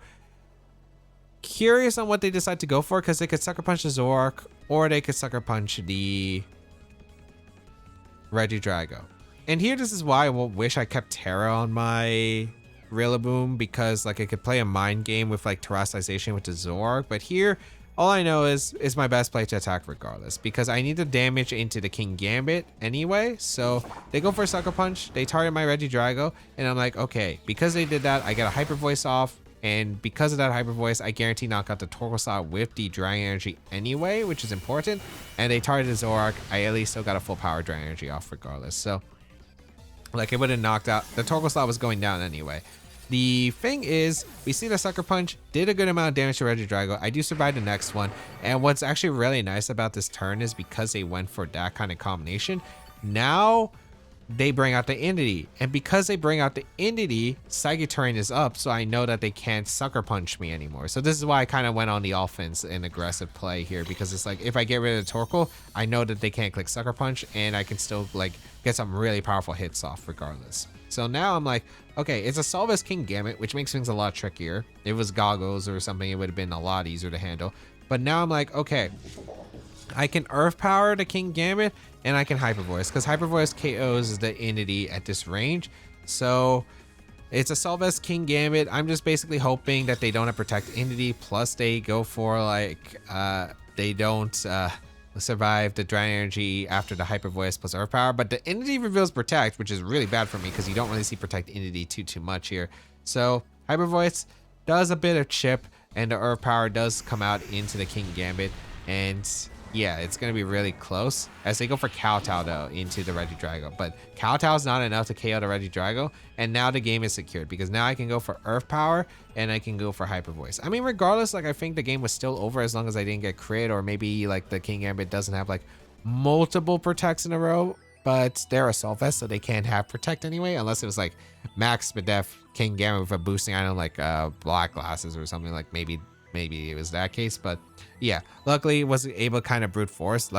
curious on what they decide to go for, because they could Sucker Punch the Zoroark, or they could Sucker Punch the Regidrago. And here, this is why I wish I kept Terra on my Rillaboom, because like I could play a mind game with like Terastization with the Zoroark. But here, all I know is my best play to attack regardless, because I need the damage into the Kingambit anyway. So they go for a Sucker Punch, they target my Regidrago, and I'm like, okay, because they did that, I get a Hyper Voice off. And because of that Hyper Voice, I guarantee knock out the Torkoal slot with the Dragon Energy anyway, which is important. And they targeted Zoroark, I at least still got a full power Dragon Energy off regardless. So like it would have knocked out, the Torkoal slot was going down anyway. The thing is, we see the Sucker Punch did a good amount of damage to Regidrago. I do survive the next one. And what's actually really nice about this turn is because they went for that kind of combination, now they bring out the Entity, and because they bring out the Entity, Psychic Terrain is up, so I know that they can't Sucker Punch me anymore. So this is why I kind of went on the offense and aggressive play here, because it's like if I get rid of the Torkoal, I know that they can't click Sucker Punch, and I can still like get some really powerful hits off regardless. So now I'm like, okay, it's a Solvus Kingambit, which makes things a lot trickier. If it was Goggles or something, it would have been a lot easier to handle. But now I'm like, okay, I can Earth Power the Kingambit, and I can Hyper Voice, because Hyper Voice KOs the Entity at this range. So it's a Solvus Kingambit. I'm just basically hoping that they don't have Protect Entity, plus they go for like, they don't survive the Dragon Energy after the Hyper Voice plus Earth Power. But the Entity reveals Protect, which is really bad for me, because you don't really see Protect Entity too much here. So Hyper Voice does a bit of chip, and the Earth Power does come out into the Kingambit, and yeah, it's going to be really close as they go for Kowtow though into the Regidrago. But Kowtow is not enough to KO the Regidrago, and now the game is secured because now I can go for Earth Power and I can go for Hyper Voice. I mean, regardless, like I think the game was still over as long as I didn't get crit, or maybe like the Kingambit doesn't have like multiple protects in a row, but they're a Solvest, so they can't have Protect anyway, unless it was like Max Medef Kingambit with a boosting item like Black Glasses or something, like maybe it was that case. But yeah, luckily was able to kind of brute force.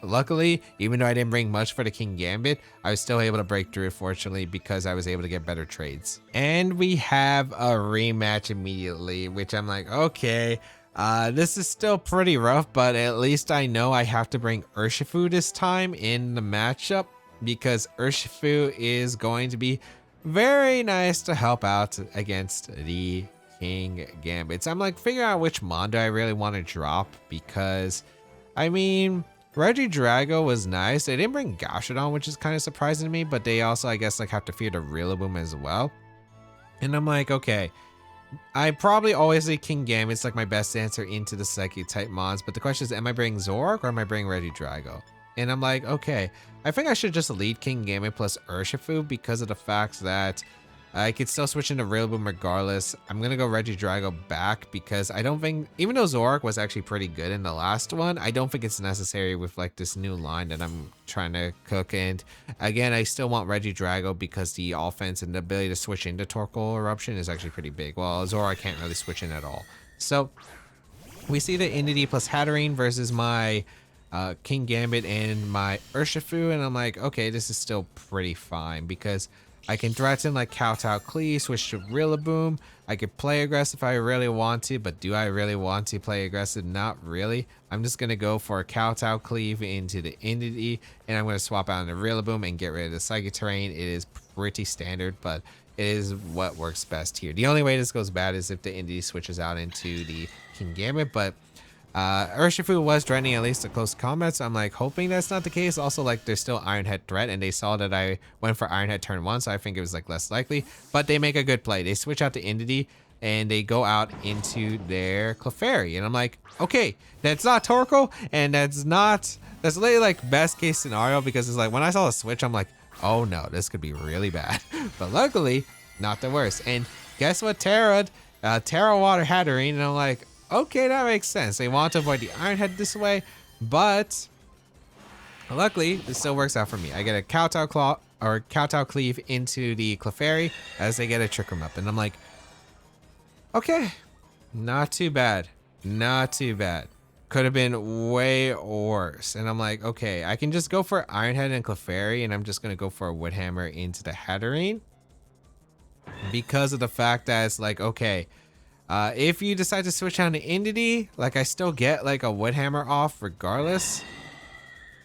Luckily, even though I didn't bring much for the Kingambit, I was still able to break through, fortunately, because I was able to get better trades. And we have a rematch immediately, which I'm like, okay, this is still pretty rough, but at least I know I have to bring Urshifu this time in the matchup, because Urshifu is going to be very nice to help out against the Kingambit. So I'm like figuring out which Mondo I really want to drop, because I mean, Regidrago was nice. They didn't bring Gashadon, which is kind of surprising to me, but they also, I guess, like have to fear the Rillaboom as well. And I'm like, okay, I probably always say Kingambit. It's like my best answer into the Psychic type mons, but the question is, am I bringing Zoroark or am I bringing Regidrago? And I'm like, okay, I think I should just lead Kingambit plus Urshifu, because of the fact that I could still switch into Rillaboom regardless. I'm going to go Regidrago back, because I don't think, even though Zoroark was actually pretty good in the last one, I don't think it's necessary with like this new line that I'm trying to cook. And again, I still want Regidrago because the offense and the ability to switch into Torkoal Eruption is actually pretty big. Well, Zoroark can't really switch in at all. So we see the Entity plus Hatterene versus my Kingambit and my Urshifu, and I'm like, okay, this is still pretty fine, because I can threaten like Kowtow Cleave, switch to Rillaboom. I could play aggressive if I really want to, but do I really want to play aggressive? Not really. I'm just going to go for a Kowtow Cleave into the Entity, and I'm going to swap out into Rillaboom and get rid of the Psychic Terrain. It is pretty standard, but it is what works best here. The only way this goes bad is if the Entity switches out into the Kingambit, but Urshifu was threatening at least a close combat, so I'm like hoping that's not the case. Also, like there's still Iron Head threat, and they saw that I went for Iron Head turn 1, so I think it was like less likely. But they make a good play. They switch out the Entity and they go out into their Clefairy, and I'm like, okay, that's not Torkoal, and that's literally like best case scenario, because it's like when I saw the switch, I'm like, oh no, this could be really bad. But luckily, not the worst. And guess what? Terra Water Hatterene, and I'm like, okay, that makes sense. They want to avoid the Iron Head this way, but luckily, this still works out for me. I get a Kowtow Cleave into the Clefairy as they get a Trick Room up, and I'm like, okay, not too bad, not too bad. could have been way worse. And I'm like, okay, I can just go for Ironhead and Clefairy, and I'm just going to go for a Wood Hammer into the Hatterene because of the fact that it's like, okay, if you decide to switch down to Indity, like I still get like a Wood Hammer off regardless.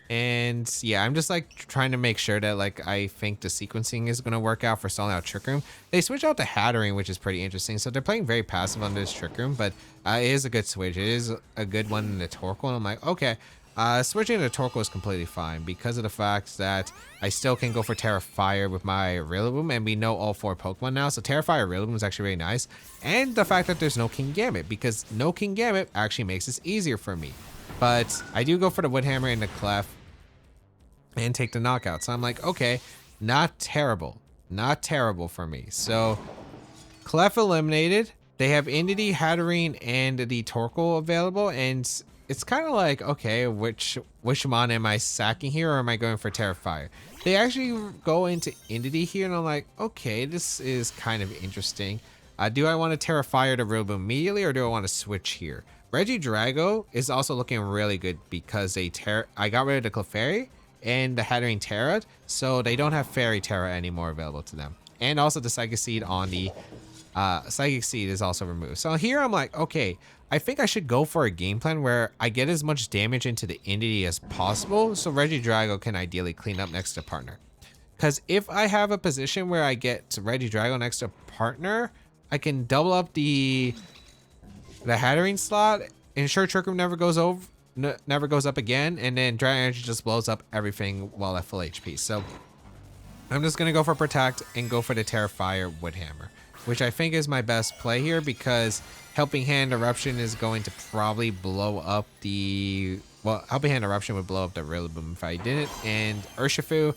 And yeah, I'm just like trying to make sure that like I think the sequencing is going to work out for stalling out Trick Room. They switch out to Hatterene, which is pretty interesting. So they're playing very passive on this Trick Room, but it is a good switch. It is a good one in the Torkoal. And I'm like, okay, switching to Torkoal is completely fine because of the fact that I still can go for Terra Fire with my Rillaboom, and we know all 4 Pokemon now. So Terra Fire Rillaboom is actually really nice. And the fact that there's no Kingambit, because no Kingambit actually makes this easier for me. But I do go for the Wood Hammer and the Clef and take the knockout. So I'm like, okay, not terrible. Not terrible for me. So Clef eliminated. They have Indity, Hatterene, and the Torkoal available. And it's kind of like, okay, which mon am I sacking here, or am I going for Terra Fire? They actually go into Indity here, and I'm like, okay, this is kind of interesting. Do I want to Terra Fire to Rillaboom immediately, or do I want to switch here? Regidrago is also looking really good because I got rid of the Clefairy and the Hatterene Terra, so they don't have Fairy Terra anymore available to them. And also the Psychic Seed on the Psychic Seed is also removed. So here I'm like, okay, I think I should go for a game plan where I get as much damage into the Indity as possible, so Regidrago can ideally clean up next to partner. Because if I have a position where I get Regidrago next to partner, I can double up the Hatterene slot, ensure Trick Room never goes up again, and then Dragon Energy just blows up everything while at full HP. So I'm just gonna go for Protect and go for the Terra Fire Wood Hammer, which I think is my best play here because Helping Hand Eruption is going to probably blow up the, well, Helping Hand Eruption would blow up the Rillaboom if I didn't, and Urshifu,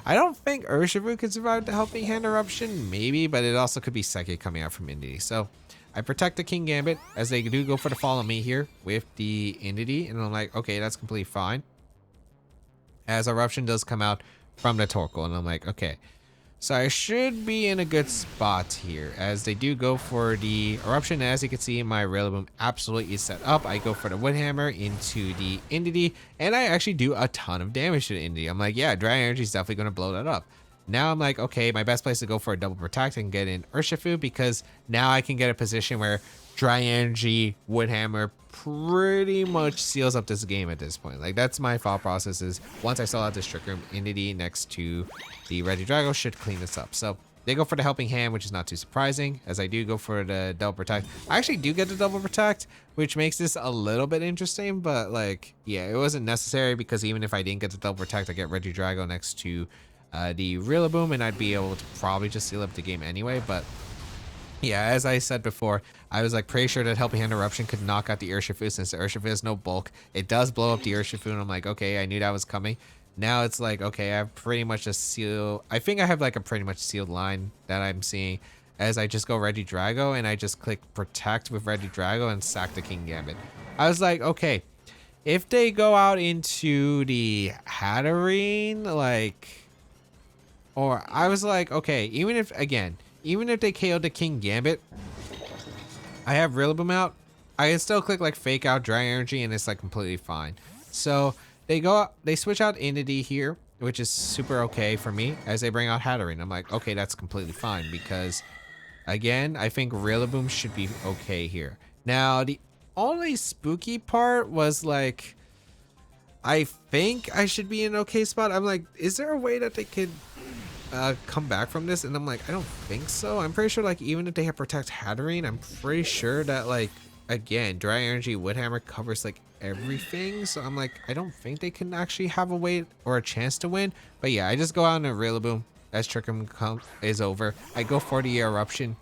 I don't think Urshifu could survive the Helping Hand Eruption, maybe, but it also could be Psychic coming out from Indity. So I protect the Kingambit as they do go for the Follow Me here with the Indity, and I'm like, okay, that's completely fine. As Eruption does come out from the Torkoal, and I'm like, okay. So I should be in a good spot here as they do go for the Eruption. As you can see, my Rillaboom absolutely is set up. I go for the Wood Hammer into the Indity, and I actually do a ton of damage to the Indity. I'm like, yeah, Dragon Energy is definitely going to blow that up. Now I'm like, okay, my best place to go for a double protect and get in Urshifu, because now I can get a position where Dry Energy, Wood Hammer pretty much seals up this game at this point. Like, that's my thought process, is once I sell out this Trick Room, Indity next to the Regidrago should clean this up. So they go for the Helping Hand, which is not too surprising, as I do go for the double protect. I actually do get the double protect, which makes this a little bit interesting, but like, yeah, it wasn't necessary because even if I didn't get the double protect, I get Regidrago next to the Rillaboom, and I'd be able to probably just seal up the game anyway. But yeah, as I said before, I was like pretty sure that Helping Hand Eruption could knock out the Urshifu, since the Urshifu has no bulk. It does blow up the Urshifu, and I'm like, okay, I knew that was coming. Now it's like, okay, I have pretty much a seal. I think I have like a pretty much sealed line that I'm seeing, as I just go Regidrago and I just click Protect with Regidrago and sack the Kingambit. I was like, okay, if they go out into the Hatterene, like, or I was like, okay, even if they KO'd the Kingambit, I have Rillaboom out, I can still click like Fake Out Dry Energy and it's like completely fine. So they switch out Indity here, which is super okay for me, as they bring out Hatterene. I'm like, okay, that's completely fine, because again, I think Rillaboom should be okay here. Now, the only spooky part was like, I think I should be in an okay spot. I'm like, is there a way that they could come back from this? And I'm like, I don't think so. I'm pretty sure like even if they have Protect Hatterene, I'm pretty sure that like, again, Dry Energy Wood Hammer covers like everything. So I'm like, I don't think they can actually have a way or a chance to win. But yeah, I just go out in a Rillaboom as Trick Room is over. I go for the Eruption,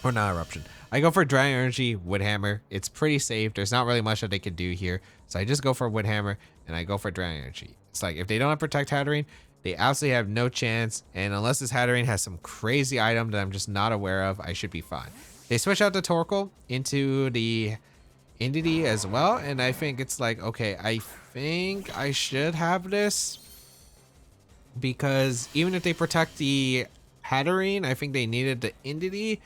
or not Eruption. I go for Dry Energy Wood Hammer. It's pretty safe. There's not really much that they could do here. So I just go for Wood Hammer and I go for Dry Energy. It's like, if they don't have Protect Hatterene, they absolutely have no chance. And unless this Hatterene has some crazy item that I'm just not aware of, I should be fine. They switch out the Torkoal into the Indity as well. And I think it's like, okay, I think I should have this, because even if they protect the Hatterene, I think they needed the Indity.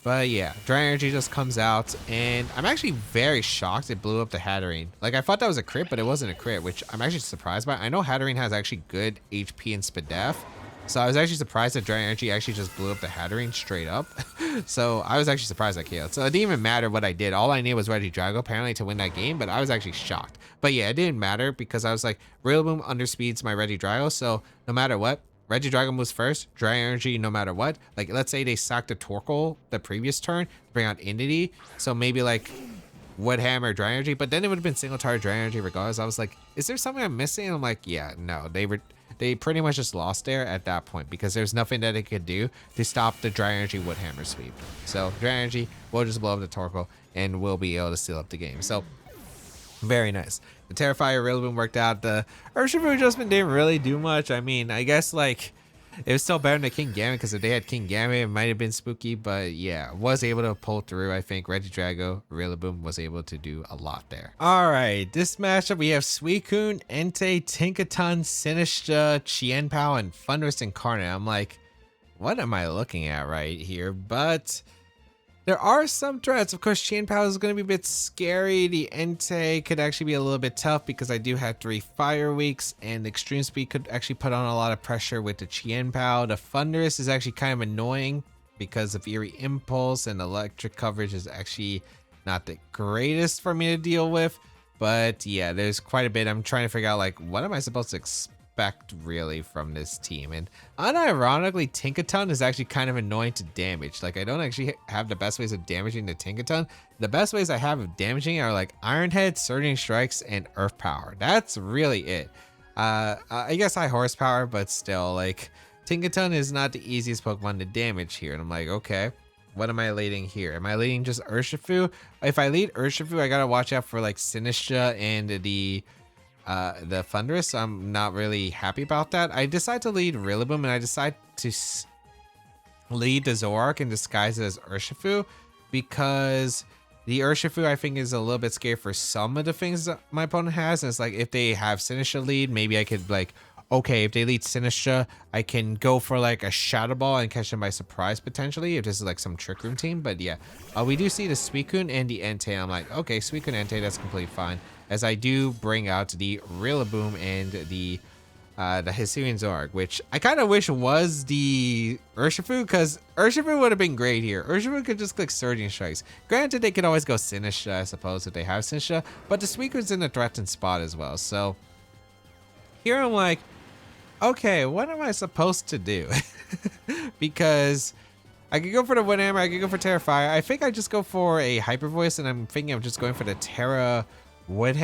But yeah, Dry Energy just comes out, and I'm actually very shocked it blew up the Hatterene. Like, I thought that was a crit, but it wasn't a crit, which I'm actually surprised by. I know Hatterene has actually good HP and Spadef, so I was actually surprised that Dry Energy actually just blew up the Hatterene straight up. So I was actually surprised that KO'd. So it didn't even matter what I did. All I needed was Regidrago apparently to win that game, but I was actually shocked. But yeah, it didn't matter because I was like, Rillaboom underspeeds my Regidrago, so no matter what, Regidrago moves first, Dry Energy no matter what. Like, let's say they sacked a Torkoal the previous turn, bring out Entity, so maybe like Wood Hammer, Dry Energy, but then it would have been single target Dry Energy regardless. I was like, is there something I'm missing? And I'm like, yeah, no, they pretty much just lost there at that point because there's nothing that it could do to stop the Dry Energy Wood Hammer sweep. So Dry Energy will just blow up the Torkoal and we'll be able to seal up the game. So very nice. The Terrifier Rillaboom worked out. The Urshifu adjustment didn't really do much. I mean, I guess like it was still better than Kingambit because if they had Kingambit, it might have been spooky. But yeah, was able to pull through. I think Regidrago, Rillaboom was able to do a lot there. All right, this matchup we have Suicune, Entei, Tinkaton, Sinistcha, Chien-Pao, and Thundurus Incarnate. I'm like, what am I looking at right here? But there are some threats. Of course, Chien-Pao is going to be a bit scary. The Entei could actually be a little bit tough because I do have 3 Fire Weeks, and Extreme Speed could actually put on a lot of pressure with the Chien-Pao. The Thundurus is actually kind of annoying because of Eerie Impulse, and electric coverage is actually not the greatest for me to deal with. But yeah, there's quite a bit. I'm trying to figure out, like, what am I supposed to expect really from this team? And unironically, Tinkaton is actually kind of annoying to damage. Like, I don't actually have the best ways of damaging the Tinkaton. The best ways I have of damaging are like Iron Head, Surging Strikes, and Earth Power. That's really it. I guess high horsepower, but still, like, Tinkaton is not the easiest Pokemon to damage here. And I'm like, okay, what am I leading here? Am I leading just Urshifu? If I lead Urshifu, I gotta watch out for like Sinistcha and the Thundurus. I'm not really happy about that. I decide to lead Rillaboom, and I decide to lead the Zoroark and disguise it as Urshifu because the Urshifu I think is a little bit scary for some of the things that my opponent has. And it's like, if they have Sinistcha lead, maybe I could like, okay, if they lead Sinistcha, I can go for like a Shadow Ball and catch them by surprise potentially if this is like some Trick Room team. But yeah, we do see the Suicune and the Entei. I'm like, okay, Suicune, Entei, that's completely fine, as I do bring out the Rillaboom and the Hisuian Zoroark, which I kind of wish was the Urshifu, because Urshifu would have been great here. Urshifu could just click Surging Strikes. Granted, they could always go Sinistcha, I suppose, if they have Sinistcha, but the Suicune's in the threatened spot as well. So here I'm like, okay, what am I supposed to do? Because I could go for the Wood Hammer, I could go for Terrifier. I think I just go for a Hyper Voice, and I'm thinking I'm just going for the Terrifier Wood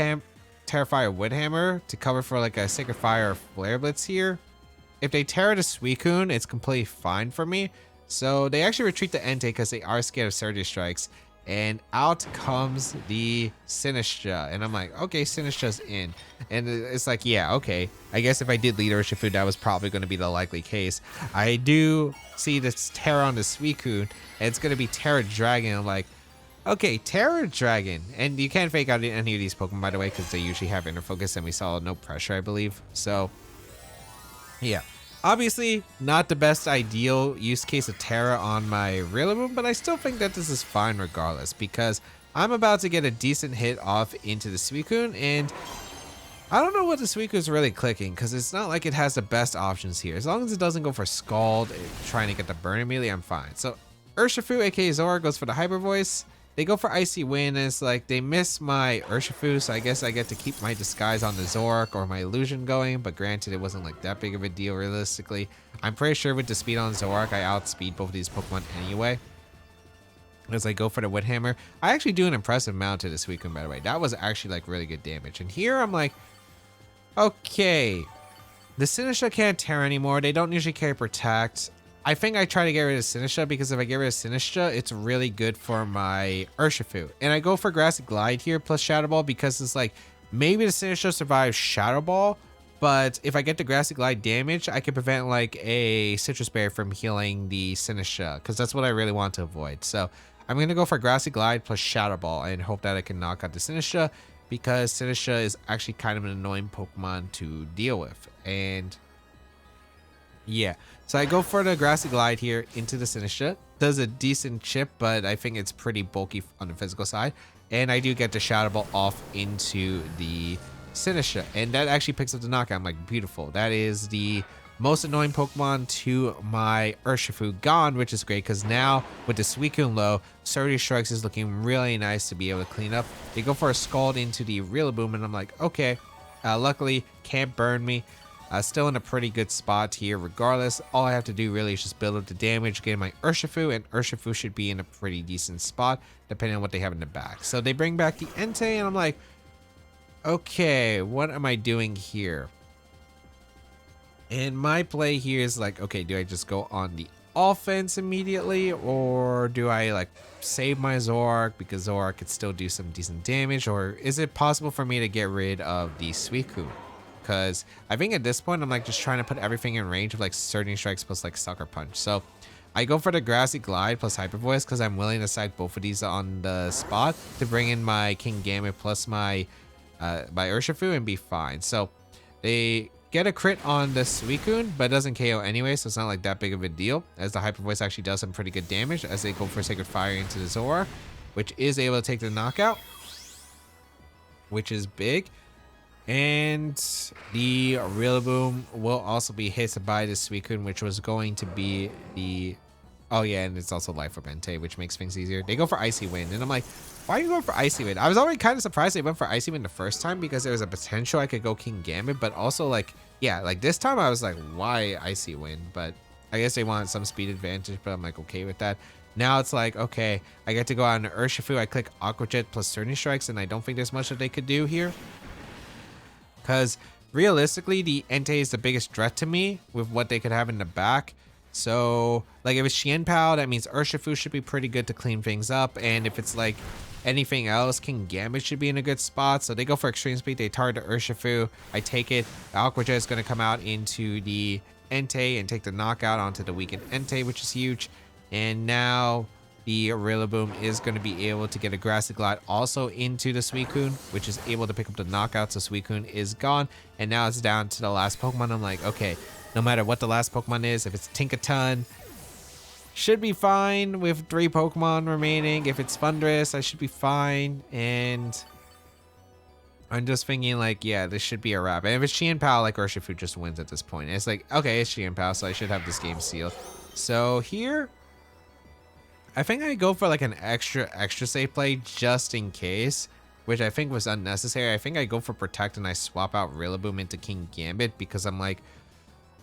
Hammer to cover for like a Sacred Fire or Flare Blitz here. If they Terra the Suicune, it's completely fine for me. So they actually retreat the Entei because they are scared of Surging Strikes. And out comes the Sinistcha. And I'm like, okay, Sinistcha's in. And it's like, yeah, okay. I guess if I did lead Urshifu, that was probably going to be the likely case. I do see this Terra on the Suicune, and it's going to be Terra Dragon. I'm like, okay, Terra Dragon. And you can't fake out any of these Pokemon, by the way, because they usually have Inner Focus, and we saw no pressure, I believe. So, yeah. Obviously, not the best ideal use case of Terra on my Rillaboom, but I still think that this is fine regardless, because I'm about to get a decent hit off into the Suicune, and I don't know what the Suicune is really clicking, because it's not like it has the best options here. As long as it doesn't go for Scald, trying to get the burn immediately, I'm fine. So Urshifu, aka Zoroark, goes for the Hyper Voice. They go for Icy Wind, and it's like they miss my Urshifu, so I guess I get to keep my disguise on the Zoroark or my illusion going, but granted, it wasn't like that big of a deal realistically. I'm pretty sure with the speed on Zoroark, I outspeed both of these Pokemon anyway. As I go for the Wood Hammer, I actually do an impressive amount to the Suicune, by the way. That was actually like really good damage. And here I'm like, okay, the Sinistcha can't Terra anymore. They don't usually carry Protect. I think I try to get rid of Sinistcha, because if I get rid of Sinistcha, it's really good for my Urshifu. And I go for Grassy Glide here plus Shadow Ball, because it's like, maybe the Sinistcha survives Shadow Ball, but if I get the Grassy Glide damage, I can prevent like a Citrus Berry from healing the Sinistcha, because that's what I really want to avoid. So I'm going to go for Grassy Glide plus Shadow Ball and hope that I can knock out the Sinistcha, because Sinistcha is actually kind of an annoying Pokemon to deal with. And Yeah, so I go for the Grassy Glide here into the Sinistra. Does a decent chip, but I think it's pretty bulky on the physical side. And I do get the Shadow Ball off into the Sinistra. And that actually picks up the knockout. I'm like, beautiful. That is the most annoying Pokemon to my Urshifu gone, which is great because now with the Suicune low, 30 Strikes is looking really nice to be able to clean up. They go for a Scald into the Rillaboom, and I'm like, okay, luckily can't burn me. Still in a pretty good spot here. Regardless, all I have to do really is just build up the damage, get my Urshifu, and Urshifu should be in a pretty decent spot depending on what they have in the back. So they bring back the Entei, and I'm like, okay, what am I doing here? And my play here is like, okay, do I just go on the offense immediately, or do I like save my Zoroark because Zoroark could still do some decent damage, or is it possible for me to get rid of the Suicune? Because I think at this point I'm like just trying to put everything in range of like Surging Strikes plus like Sucker Punch. So I go for the Grassy Glide plus Hyper Voice because I'm willing to side both of these on the spot to bring in my Kingambit plus my Urshifu and be fine. So they get a crit on the Suicune, but it doesn't KO anyway, so it's not like that big of a deal, as the Hyper Voice actually does some pretty good damage as they go for Sacred Fire into the Zoroark, which is able to take the knockout, which is big. And the Rillaboom will also be hit by the Suicune, which was going to be the... Oh yeah, and it's also Life Orb Entei, which makes things easier. They go for Icy Wind, and I'm like, why are you going for Icy Wind? I was already kind of surprised they went for Icy Wind the first time because there was a potential I could go Kingambit, but also like, yeah, like this time I was like, why Icy Wind? But I guess they wanted some speed advantage, but I'm like, okay with that. Now it's like, okay, I get to go out on Urshifu, I click Aqua Jet plus Surging Strikes, and I don't think there's much that they could do here. Because realistically, the Entei is the biggest threat to me with what they could have in the back. So, like, if it's Xianpao, that means Urshifu should be pretty good to clean things up. And if it's, like, anything else, Kingambit should be in a good spot. So they go for Extreme Speed. They target the Urshifu. I take it. The Aqua Jet is going to come out into the Entei and take the knockout onto the weakened Entei, which is huge. And now the Rillaboom is going to be able to get a Grassy Glide also into the Suicune, which is able to pick up the knockout, so Suicune is gone. And now it's down to the last Pokemon. I'm like, okay, no matter what the last Pokemon is, if it's Tinkaton, should be fine with 3 Pokemon remaining. If it's Thundurus, I should be fine. And I'm just thinking like, yeah, this should be a wrap. And if it's Xianpao, like Urshifu just wins at this point. And it's like, okay, it's Xianpao, so I should have this game sealed. So here, I think I go for like an extra safe play just in case, which I think was unnecessary. I think I go for Protect and I swap out Rillaboom into Kingambit because I'm like,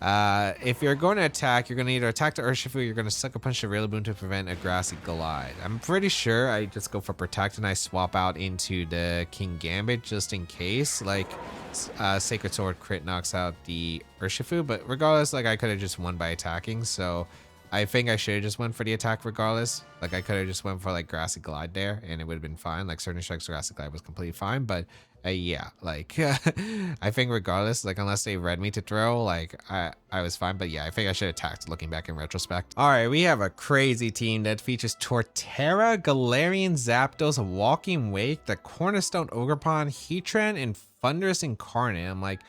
if you're going to attack, you're going to either attack the Urshifu, you're going to Sucker Punch the Rillaboom to prevent a Grassy Glide. I'm pretty sure I just go for Protect and I swap out into the Kingambit just in case, like Sacred Sword crit knocks out the Urshifu, but regardless, like I could have just won by attacking, so I think I should have just went for the attack regardless. Like I could have just went for like Grassy Glide there and it would have been fine. Like Surging Strikes Grassy Glide was completely fine, but yeah, like I think regardless, like unless they read me to throw, like I was fine. But yeah, I think I should have attacked looking back in retrospect. All right, we have a crazy team that features Torterra, Galarian Zapdos, Walking Wake, the Cornerstone Ogerpon, Heatran, and Thundurus Incarnate. I'm like,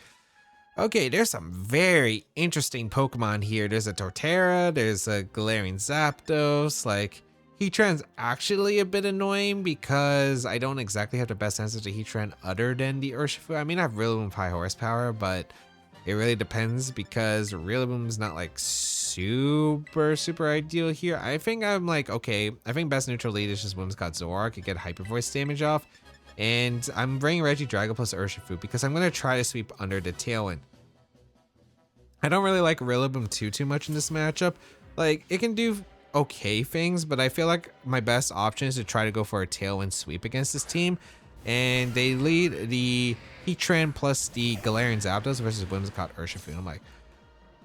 okay, there's some very interesting Pokemon here. There's a Torterra, there's a Galarian Zapdos. Like, Heatran's actually a bit annoying because I don't exactly have the best answer to Heatran other than the Urshifu. I mean, I have Rillaboom with high horsepower, but it really depends because Rillaboom's not like super ideal here. I think I'm like, okay, I think best neutral lead is just Whimsicott Zoroark and get Hyper Voice damage off. And I'm bringing Regidrago plus Urshifu because I'm going to try to sweep under the Tailwind. I don't really like Rillaboom too much in this matchup. Like, it can do okay things, but I feel like my best option is to try to go for a Tailwind sweep against this team. And they lead the Heatran plus the Galarian Zapdos versus Whimsicott Urshifu. And I'm like,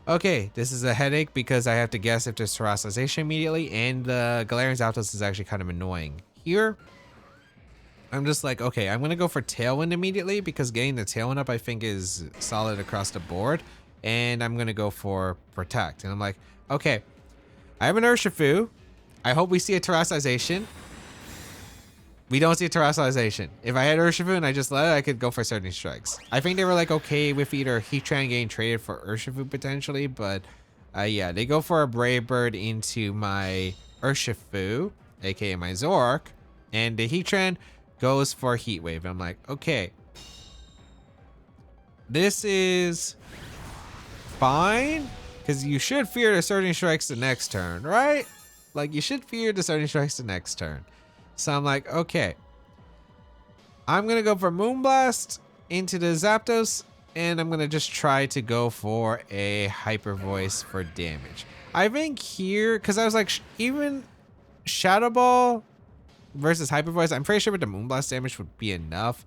okay, this is a headache because I have to guess if there's Terastization immediately, and the Galarian Zapdos is actually kind of annoying. Here, I'm just like, okay, I'm going to go for Tailwind immediately because getting the Tailwind up I think is solid across the board. And I'm going to go for Protect. And I'm like, okay, I have an Urshifu. I hope we see a Terastization. We don't see a Terastization. If I had Urshifu and I just let it, I could go for Surging Strikes. I think they were like okay with either Heatran getting traded for Urshifu potentially, but Yeah, they go for a Brave Bird into my Urshifu, aka my Zoroark, and the Heatran goes for Heat Wave. I'm like, okay, this is fine, because you should fear the Surging Strikes the next turn, right? Like, you should fear the Surging Strikes the next turn. So I'm like, okay, I'm gonna go for Moonblast into the Zapdos, and I'm gonna just try to go for a Hyper Voice for damage. I think here, because I was like, even Shadow Ball versus Hyper Voice, I'm pretty sure with the Moonblast damage would be enough.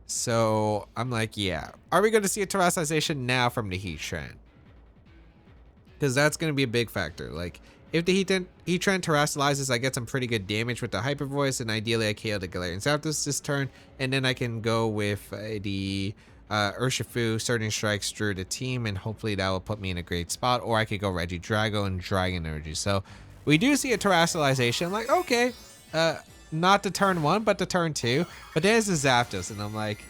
So I'm like, yeah. Are we going to see a terrestrialization now from the Heatran? Because that's going to be a big factor. Like, if the Heatran terrestrializes, I get some pretty good damage with the Hyper Voice, and ideally I KO the Galarian Zapdos this turn, and then I can go with the Urshifu, Surging Strikes through the team, and hopefully that will put me in a great spot. Or I could go Regidrago and Dragon Energy. So we do see a terrestrialization. Like, okay, not the turn 1, but the turn 2. But there's the Zapdos, and I'm like,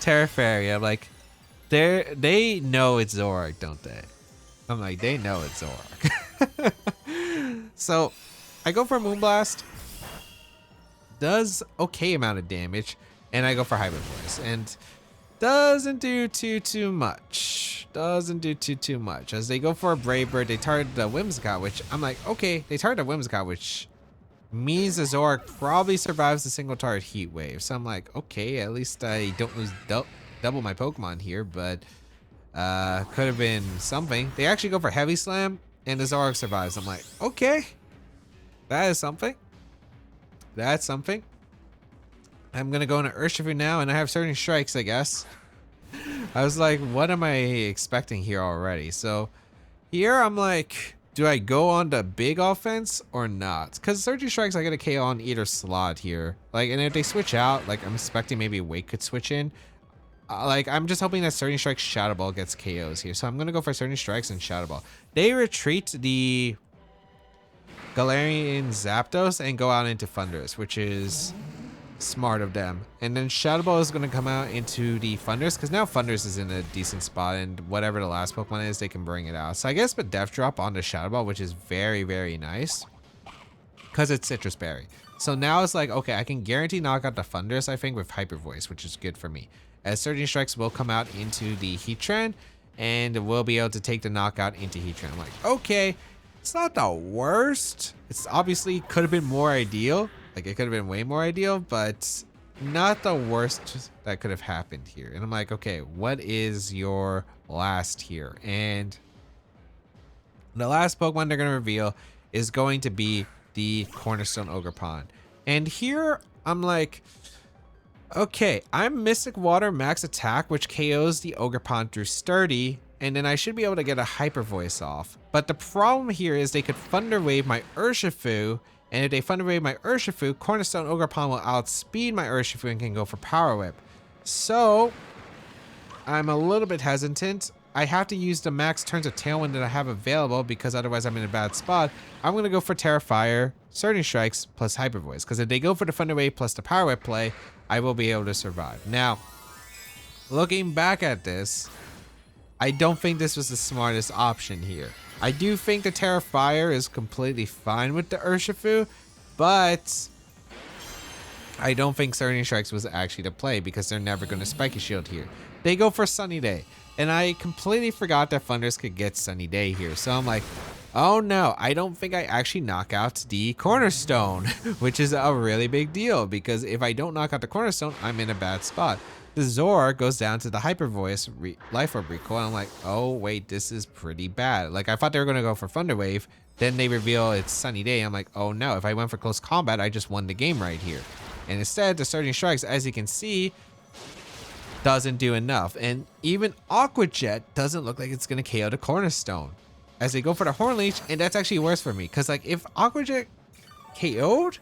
Terra Fairy. I'm like, they know it's Zoroark, don't they? I'm like, they know it's Zoroark. So I go for Moonblast. Does okay amount of damage, and I go for Hyper Voice, and doesn't do too much. Doesn't do too much. As they go for a Brave Bird, they target the Whimsicott, which I'm like, okay, they target the Whimsicott, which means the Zoroark probably survives the single target Heat Wave. So I'm like, okay, at least I don't lose double my Pokemon here, but could have been something. They actually go for Heavy Slam, and the Zoroark survives. I'm like, okay, that is something. That's something. I'm gonna go into Urshifu now, and I have Surging Strikes, I guess. I was like, what am I expecting here already? So here I'm like, do I go on the big offense or not? Because Surging Strikes, I get a KO on either slot here. Like, and if they switch out, like, I'm expecting maybe Wake could switch in. Like, I'm just hoping that Surging Strikes Shadow Ball gets KOs here. So I'm going to go for Surging Strikes and Shadow Ball. They retreat the Galarian Zapdos and go out into Thundurus, which is smart of them. And then Shadow Ball is going to come out into the Thundurus, because now Thundurus is in a decent spot, and whatever the last Pokemon is, they can bring it out. So I guess with Death Drop on the Shadow Ball, which is very, very nice, because it's Citrus Berry. So now it's like, okay, I can guarantee knock out the Thundurus, I think, with Hyper Voice, which is good for me. As Surging Strikes will come out into the Heatran, and we'll be able to take the knockout into Heatran. I'm like, okay, it's not the worst. It's obviously could have been more ideal. Like, it could have been way more ideal, but not the worst that could have happened here. And I'm like, okay, what is your last here? And the last Pokemon they're going to reveal is going to be the Cornerstone Ogerpon. And here I'm like, okay, I'm Mystic Water Max Attack, which KOs the Ogerpon through Sturdy, and then I should be able to get a Hyper Voice off. But the problem here is they could Thunder Wave my Urshifu, and if they Thunder Wave my Urshifu, Cornerstone Ogerpon will outspeed my Urshifu and can go for Power Whip. So I'm a little bit hesitant. I have to use the max turns of Tailwind that I have available, because otherwise I'm in a bad spot. I'm going to go for Terra Fire, Surging Strikes, plus Hyper Voice, because if they go for the Thunder Wave plus the Power Whip play, I will be able to survive. Now, looking back at this, I don't think this was the smartest option here. I do think the Terra Fire is completely fine with the Urshifu, but I don't think Surging Strikes was actually the play, because they're never going to Spiky Shield here. They go for Sunny Day, and I completely forgot that Thundurus could get Sunny Day here. So I'm like, oh no, I don't think I actually knock out the Cornerstone, which is a really big deal, because if I don't knock out the Cornerstone, I'm in a bad spot. The Zoroark goes down to the Hyper Voice Life Orb recoil, and I'm like, oh wait, this is pretty bad. Like, I thought they were going to go for Thunder Wave, then they reveal it's Sunny Day. I'm like, oh no, if I went for close combat, I just won the game right here. And instead, the Surging Strikes, as you can see, doesn't do enough. And even Aqua Jet doesn't look like it's going to KO the Cornerstone, as they go for the Horn Leech, and that's actually worse for me, because like, if Aqua Jet KO'd,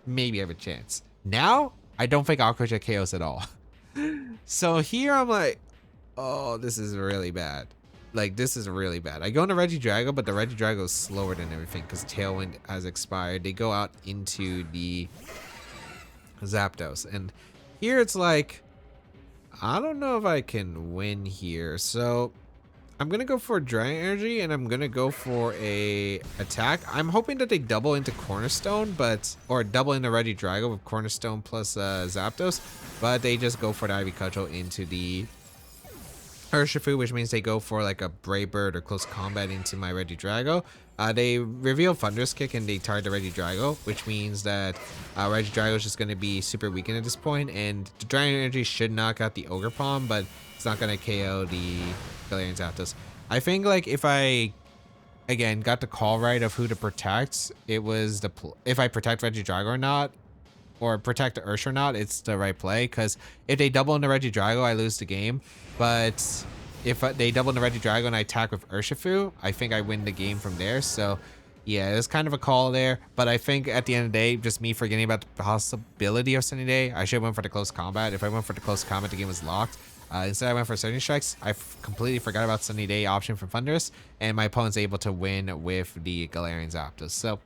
maybe I have a chance. Now, I don't think Aqua Jet KOs at all. So here I'm like, oh, this is really bad. Like, this is really bad. I go into Regidrago, but the Regidrago is slower than everything, because Tailwind has expired. They go out into the Zapdos, and here it's like, I don't know if I can win here. So I'm gonna go for Dragon Energy and I'm gonna go for a attack. I'm hoping that they double into Cornerstone, or double into Regidrago with Cornerstone plus Zapdos, but they just go for the Ivy Cudgel into the Urshifu, which means they go for like a Brave Bird or Close Combat into my Regidrago. They reveal Thunderous Kick and they target the Regidrago, which means that Regidrago is just going to be super weakened at this point, and the Dragon Energy should knock out the Ogerpon, but it's not going to KO the Galarian Zapdos. I think like if I, again, got the call right of who to protect, it was if I protect Regidrago or not, or protect the Ursh or not, it's the right play, because if they double into Regidrago, I lose the game. But if they double into Regidrago and I attack with Urshifu, I think I win the game from there. So yeah, it's kind of a call there. But I think at the end of the day, just me forgetting about the possibility of Sunny Day, I should have went for the close combat. If I went for the close combat, the game was locked. Instead, I went for Surging Strikes. I completely forgot about Sunny Day option from Thunderous, and my opponent's able to win with the Galarian Zapdos. So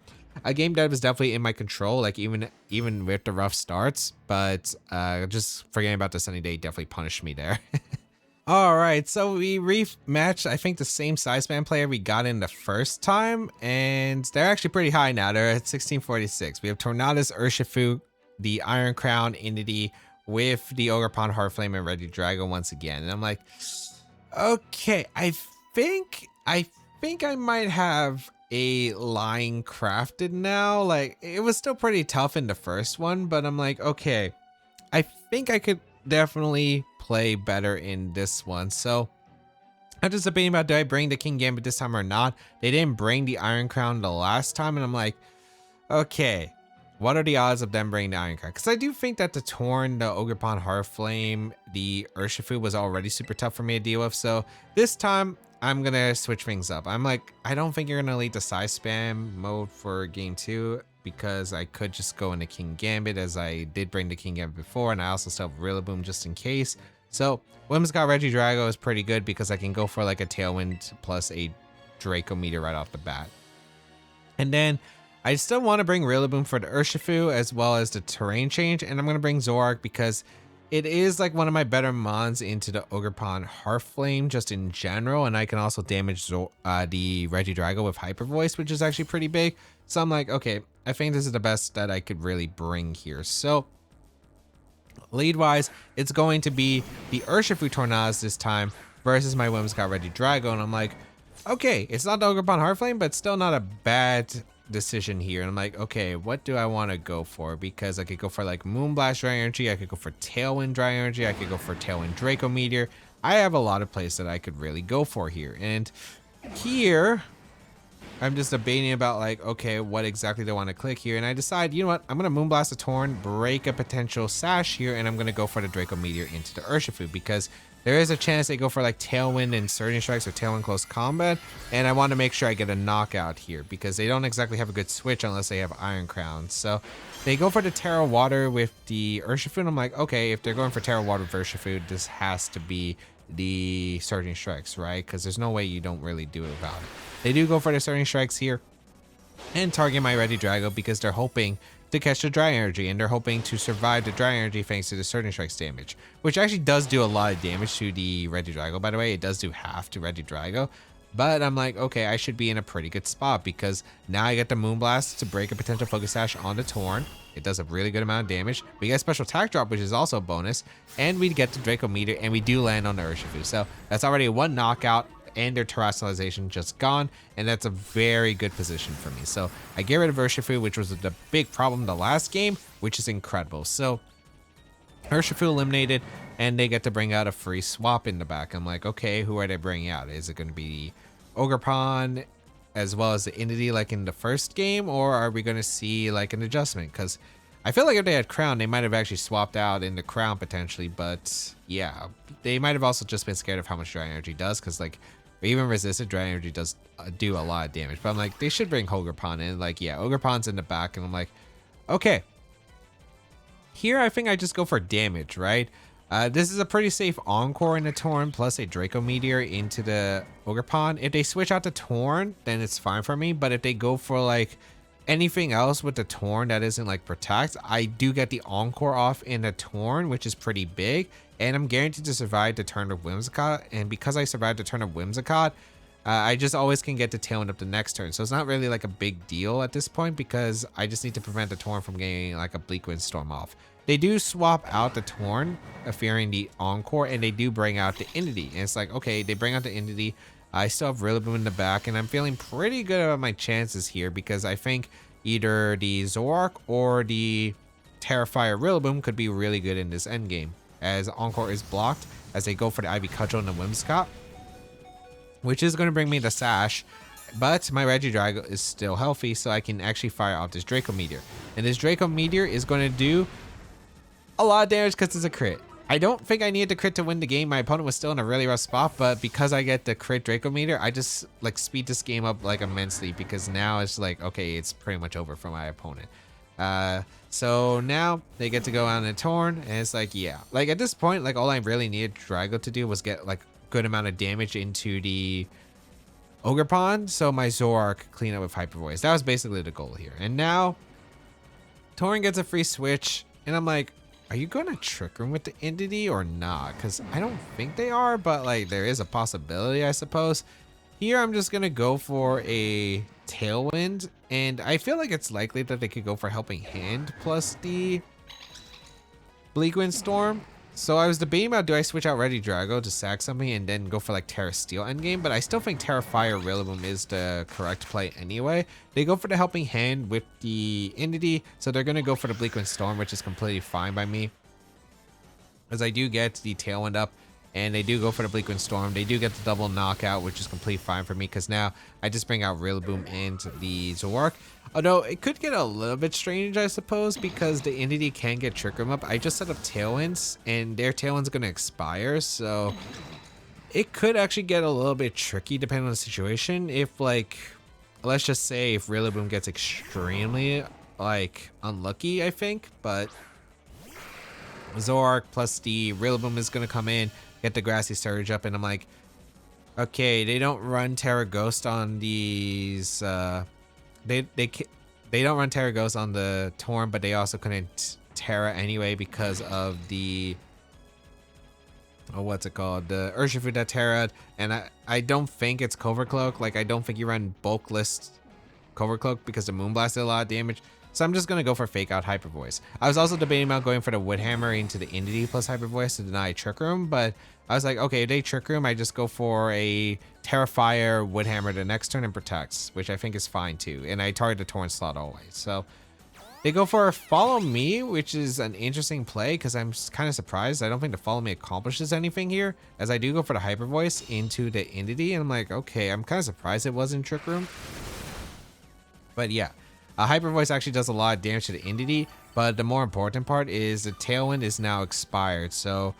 a game that was definitely in my control, like even with the rough starts, but just forgetting about the Sunny Day definitely punished me there. All right, so we rematched, I think, the same size band player we got in the first time, and they're actually pretty high now. They're at 1646. We have Tornadus, Urshifu, the Iron Crown Entity with the Ogerpon, Heartflame, and Regidrago once again. And I'm like, okay, I think I might have a line crafted now. Like, it was still pretty tough in the first one, but I'm like, okay, I think I could definitely play better in this one. So I'm just debating about, do I bring the Kingambit this time or not? They didn't bring the Iron Crown the last time, and I'm like, okay, what are the odds of them bringing the Iron Crown? Because I do think that the Torn, the Ogerpon, Heartflame, the Urshifu was already super tough for me to deal with. So this time I'm gonna switch things up. I'm like, I don't think you're gonna lead the size spam mode for game 2, because I could just go into Kingambit, as I did bring the Kingambit before, and I also still have Rillaboom just in case. So Whimsicott Regidrago is pretty good because I can go for like a Tailwind plus a Draco Meteor right off the bat. And then I still want to bring Rillaboom for the Urshifu as well as the terrain change, and I'm going to bring Zoroark because it is like one of my better mons into the Ogerpon Heartflame just in general, and I can also damage the Regidrago with Hyper Voice, which is actually pretty big. So I'm like, okay, I think this is the best that I could really bring here. So lead wise, it's going to be the Urshifu Tornadus this time versus my Whimsicott Regidrago, and I'm like, okay, it's not the Ogerpon Heartflame, but still not a bad decision here. And I'm like, okay, what do I want to go for? Because I could go for like Moonblast Dry Energy, I could go for Tailwind Dry Energy, I could go for Tailwind Draco Meteor. I have a lot of plays that I could really go for here. And here I'm just debating about like, okay, what exactly do I want to click here? And I decide, you know what, I'm gonna Moonblast a Torn, break a potential Sash here, and I'm gonna go for the Draco Meteor into the Urshifu, because there is a chance they go for like Tailwind and Surging Strikes or Tailwind Close Combat, and I want to make sure I get a knockout here because they don't exactly have a good switch unless they have Iron Crown. So they go for the Terra Water with the Urshifu, and I'm like, okay, if they're going for Terra Water with Urshifu, this has to be the Surging Strikes, right? Because there's no way you don't really do it without it. They do go for the Surging Strikes here and target my Regidrago because they're hoping to catch the Dry Energy, and they're hoping to survive the Dry Energy thanks to the Surging Strikes damage, which actually does do a lot of damage to the Regidrago, by the way. It does do half to Regidrago, but I'm like, okay, I should be in a pretty good spot because now I get the Moonblast to break a potential Focus Sash on the Torn. It does a really good amount of damage. We get Special Attack Drop, which is also a bonus, and we get the Draco Meteor, and we do land on the Urshifu. So that's already one knockout, and their Terrestrialization just gone, and that's a very good position for me. So I get rid of Urshifu, which was the big problem the last game, which is incredible. So Urshifu eliminated, and they get to bring out a free swap in the back. I'm like, okay, who are they bringing out? Is it going to be Ogerpon as well as the Entity like in the first game, or are we going to see like an adjustment? Because I feel like if they had Crown, they might have actually swapped out in the Crown potentially, but yeah, they might have also just been scared of how much Dry Energy does, because like even resisted Dry Energy does do a lot of damage. But I'm like, they should bring Ogerpon in. Like, yeah, Ogerpon's in the back, and I'm like, okay. Here, I think I just go for damage, right? This is a pretty safe Encore in the Torn, plus a Draco Meteor into the Ogerpon. If they switch out the Torn, then it's fine for me. But if they go for like anything else with the Torn that isn't like protect, I do get the Encore off in the Torn, which is pretty big, and I'm guaranteed to survive the turn of Whimsicott. And because I survived the turn of Whimsicott, I just always can get the tailwind up the next turn. So it's not really like a big deal at this point because I just need to prevent the Torn from getting like a Bleak Wind Storm off. They do swap out the Torn, fearing the Encore, and they do bring out the Entity. And it's like, okay, they bring out the Entity. I still have Rillaboom in the back, and I'm feeling pretty good about my chances here because I think either the Zoroark or the Terrifier Rillaboom could be really good in this endgame, as Encore is blocked as they go for the Ivy Cudgel and the Whimsicott, which is going to bring me the Sash. But my Regidrago is still healthy, so I can actually fire off this Draco Meteor. And this Draco Meteor is going to do a lot of damage because it's a crit. I don't think I needed the crit to win the game. My opponent was still in a really rough spot, but because I get the crit Draco Meteor, I just like speed this game up like immensely because now it's like, okay, it's pretty much over for my opponent. So now they get to go out in a Torn, and it's like, yeah, like at this point, like all I really needed Drago to do was get like good amount of damage into the Ogre Pond, so my Zoroark could clean up with Hyper Voice. That was basically the goal here. And now Torn gets a free switch, and I'm like, are you going to Trick Room with the Entity or not? Because I don't think they are, but like there is a possibility, I suppose. Here I'm just going to go for a Tailwind, and I feel like it's likely that they could go for Helping Hand plus the Bleak Wind Storm. So I was debating about, do I switch out Regidrago to sack something and then go for like Terra Steel endgame, but I still think Terrifier Rillaboom is the correct play anyway. They go for the Helping Hand with the Entity, so they're going to go for the Bleak Wind Storm, which is completely fine by me, as I do get the Tailwind up, and they do go for the Bleak Wind Storm. They do get the double knockout, which is completely fine for me because now I just bring out Rillaboom and the Zoroark. Although it could get a little bit strange, I suppose, because the Entity can get Trick Room up. I just set up Tailwinds, and their Tailwind's going to expire, so it could actually get a little bit tricky depending on the situation. If, like, let's just say if Rillaboom gets extremely, like, unlucky, I think, but Zoroark plus the Rillaboom is going to come in, get the Grassy Surge up, and I'm like, okay, they don't run Terra Ghost on these, they don't run Terra Ghost on the Torn, but they also couldn't Terra anyway because of the, oh, what's it called, the Urshifu that Terra'd, and I don't think it's Covert Cloak. Like, I don't think you run bulk list Covert Cloak because the Moonblast did a lot of damage. So I'm just going to go for Fake Out Hyper Voice. I was also debating about going for the Wood Hammer into the Entity plus Hyper Voice to deny Trick Room, but I was like, okay, if they Trick Room, I just go for a Terrifier Wood Hammer the next turn and protects, which I think is fine too. And I target the Torn slot always. So they go for Follow Me, which is an interesting play because I'm kind of surprised. I don't think the Follow Me accomplishes anything here, as I do go for the Hyper Voice into the Entity. And I'm like, okay, I'm kind of surprised it wasn't Trick Room. But yeah. Hyper Voice actually does a lot of damage to the Entity, but the more important part is the Tailwind is now expired, so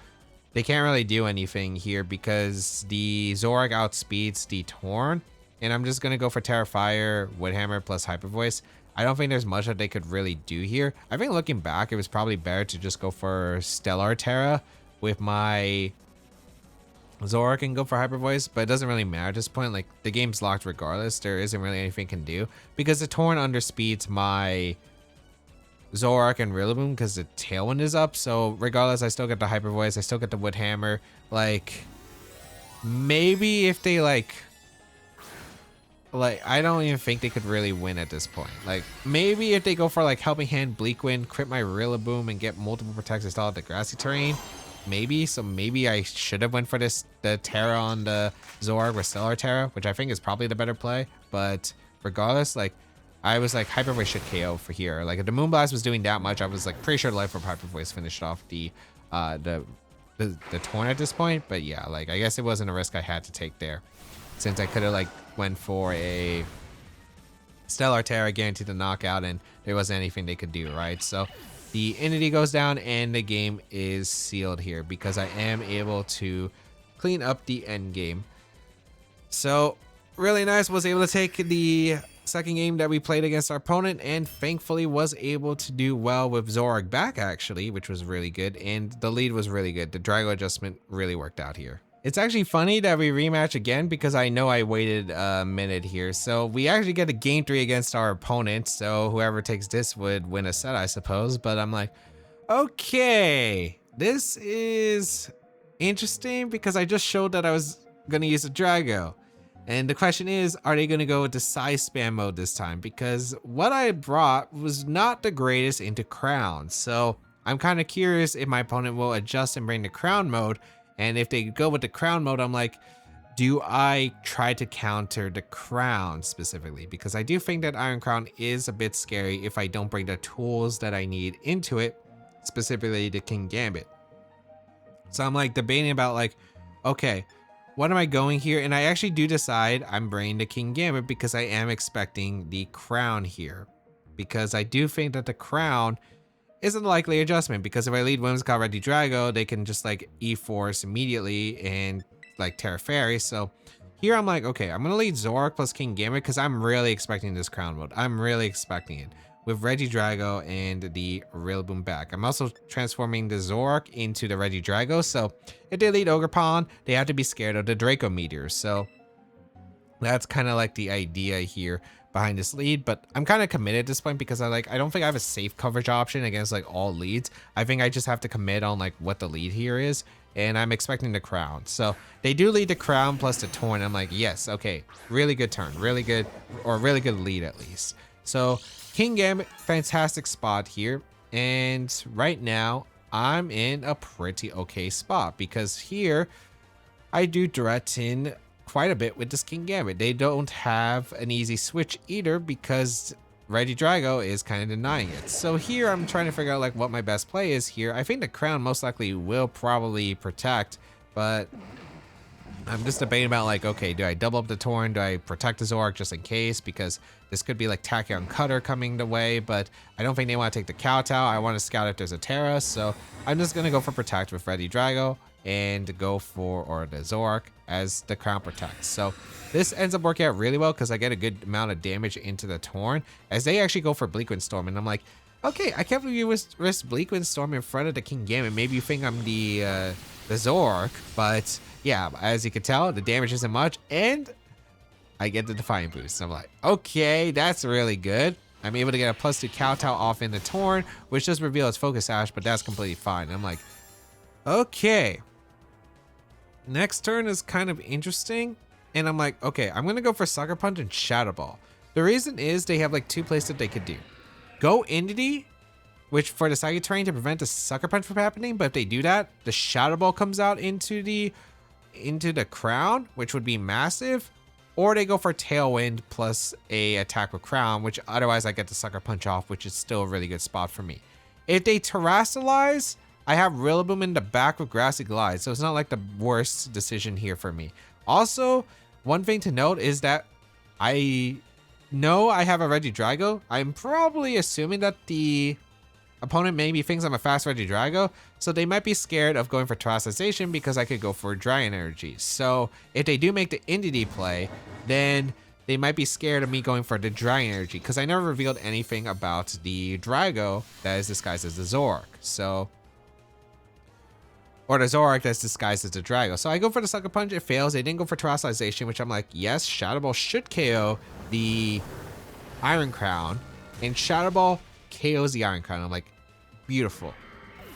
they can't really do anything here because the Zoroark outspeeds the Torn, and I'm just going to go for Terrifier, Woodhammer plus Hyper Voice. I don't think there's much that they could really do here. I think looking back, it was probably better to just go for Stellar Terra with my Zoroark and go for Hyper Voice, but it doesn't really matter at this point. Like, the game's locked regardless. There isn't really anything can do because the Torn underspeeds my Zoroark and Rillaboom because the Tailwind is up. So regardless, I still get the Hyper Voice. I still get the Wood Hammer. Like, maybe if they like I don't even think they could really win at this point. Like, maybe if they go for like Helping Hand, Bleak Wind, crit my Rillaboom and get multiple protects installed at the grassy terrain. Maybe, so maybe I should have went for the Terra on the Zoroark with Stellar Terra, which I think is probably the better play. But regardless, like, I was like, Hyper Voice should KO for here. Like, if the Moonblast was doing that much, I was like pretty sure Life Orb Hyper Voice finished off the Torn at this point. But yeah, like, I guess it wasn't a risk I had to take there, since I could have like went for a Stellar Terra, guaranteed the knockout, and there wasn't anything they could do, right? So the Entity goes down and the game is sealed here because I am able to clean up the end game. So really nice, was able to take the second game that we played against our opponent and thankfully was able to do well with Zoroark back actually, which was really good, and the lead was really good. The Drago adjustment really worked out here. It's actually funny that we rematch again because I know I waited a minute here. So we actually get a game 3 against our opponent. So whoever takes this would win a set, I suppose. But I'm like, okay, this is interesting because I just showed that I was going to use a Drago. And the question is, are they going to go with the size spam mode this time? Because what I brought was not the greatest into crown. So I'm kind of curious if my opponent will adjust and bring the crown mode. And if they go with the crown mode, I'm like, do I try to counter the crown specifically? Because I do think that Iron Crown is a bit scary if I don't bring the tools that I need into it, specifically the Kingambit. So I'm like debating about like, okay, what am I going here? And I actually do decide I'm bringing the Kingambit because I am expecting the crown here. Because I do think that the crown isn't a likely adjustment, because if I lead Whimsicott Regidrago, they can just like E-Force immediately and like Terra Fairy. So here I'm like, okay, I'm gonna lead Zoroark plus Kingambit because I'm really expecting this crown mode. I'm really expecting it with Regidrago and the Rillaboom back. I'm also transforming the Zoroark into the Regidrago. So if they lead Ogerpon, they have to be scared of the Draco Meteors. So that's kind of like the idea here behind this lead, but I'm kind of committed at this point because I don't think I have a safe coverage option against like all leads. I think I just have to commit on like what the lead here is, and I'm expecting the crown. So they do lead the crown plus the torn. I'm like, yes, okay, really good turn, really good, or really good lead at least. So Kingambit, fantastic spot here, and right now I'm in a pretty okay spot because here I do threaten quite a bit with this Kingambit. They don't have an easy switch either because Regidrago is kind of denying it. So here I'm trying to figure out like what my best play is here. I think the crown most likely will probably protect, but I'm just debating about like, okay, do I double up the Torn? Do I protect the Zoroark just in case? Because this could be like Tachyon Cutter coming the way, but I don't think they want to take the Kowtow. I want to scout if there's a Terra, so I'm just going to go for Protect with Regidrago and go for, or the Zoroark as the crown protects. So this ends up working out really well because I get a good amount of damage into the Torn as they actually go for Bleak Wind Storm, and I'm like, okay, I can't believe you risk Bleak Wind Storm in front of the Kingambit. Maybe you think I'm the Zoroark, but yeah, as you can tell, the damage isn't much, and I get the Defiant Boost. I'm like, okay, that's really good. I'm able to get a +2 Kowtow off in the Torn, which does reveal its Focus Sash, but that's completely fine. I'm like, okay. Next turn is kind of interesting, and I'm like, okay, I'm gonna go for Sucker Punch and Shadow Ball. The reason is they have like two plays that they could do. Go Entity, which for the Psychic Terrain to prevent the Sucker Punch from happening, but if they do that, the Shadow Ball comes out into the crown, which would be massive. Or they go for Tailwind plus a attack with Crown, which otherwise I get the Sucker Punch off, which is still a really good spot for me. If they Terrasilize, I have Rillaboom in the back with Grassy Glide, so it's not like the worst decision here for me. Also, one thing to note is that I know I have a Regidrago. I'm probably assuming that the opponent maybe thinks I'm a fast Regidrago, so they might be scared of going for Terrasization because I could go for Dragon Energy. So if they do make the Entity play, then they might be scared of me going for the Dragon Energy because I never revealed anything about the Drago that is disguised as the Zoroark. So, or the Zoroark that's disguised as the Drago. So I go for the Sucker Punch, it fails. They didn't go for Terrasization, which I'm like, yes, Shadow Ball should KO the Iron Crown, and Shadow Ball KOs the Iron Crown. I'm like, beautiful.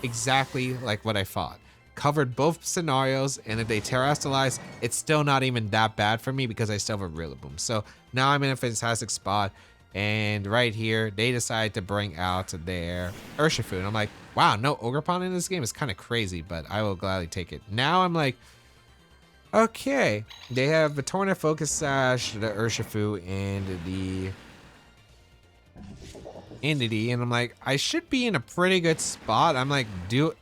Exactly like what I thought. Covered both scenarios, and if they Terrasilize, it's still not even that bad for me because I still have a Rillaboom. So now I'm in a fantastic spot, and right here, they decide to bring out their Urshifu, and I'm like, wow, no Ogerpon in this game is kind of crazy, but I will gladly take it. Now I'm like, okay, they have the Torna Focus Sash, the Urshifu, and the Entity, and I'm like, I should be in a pretty good spot. I'm like,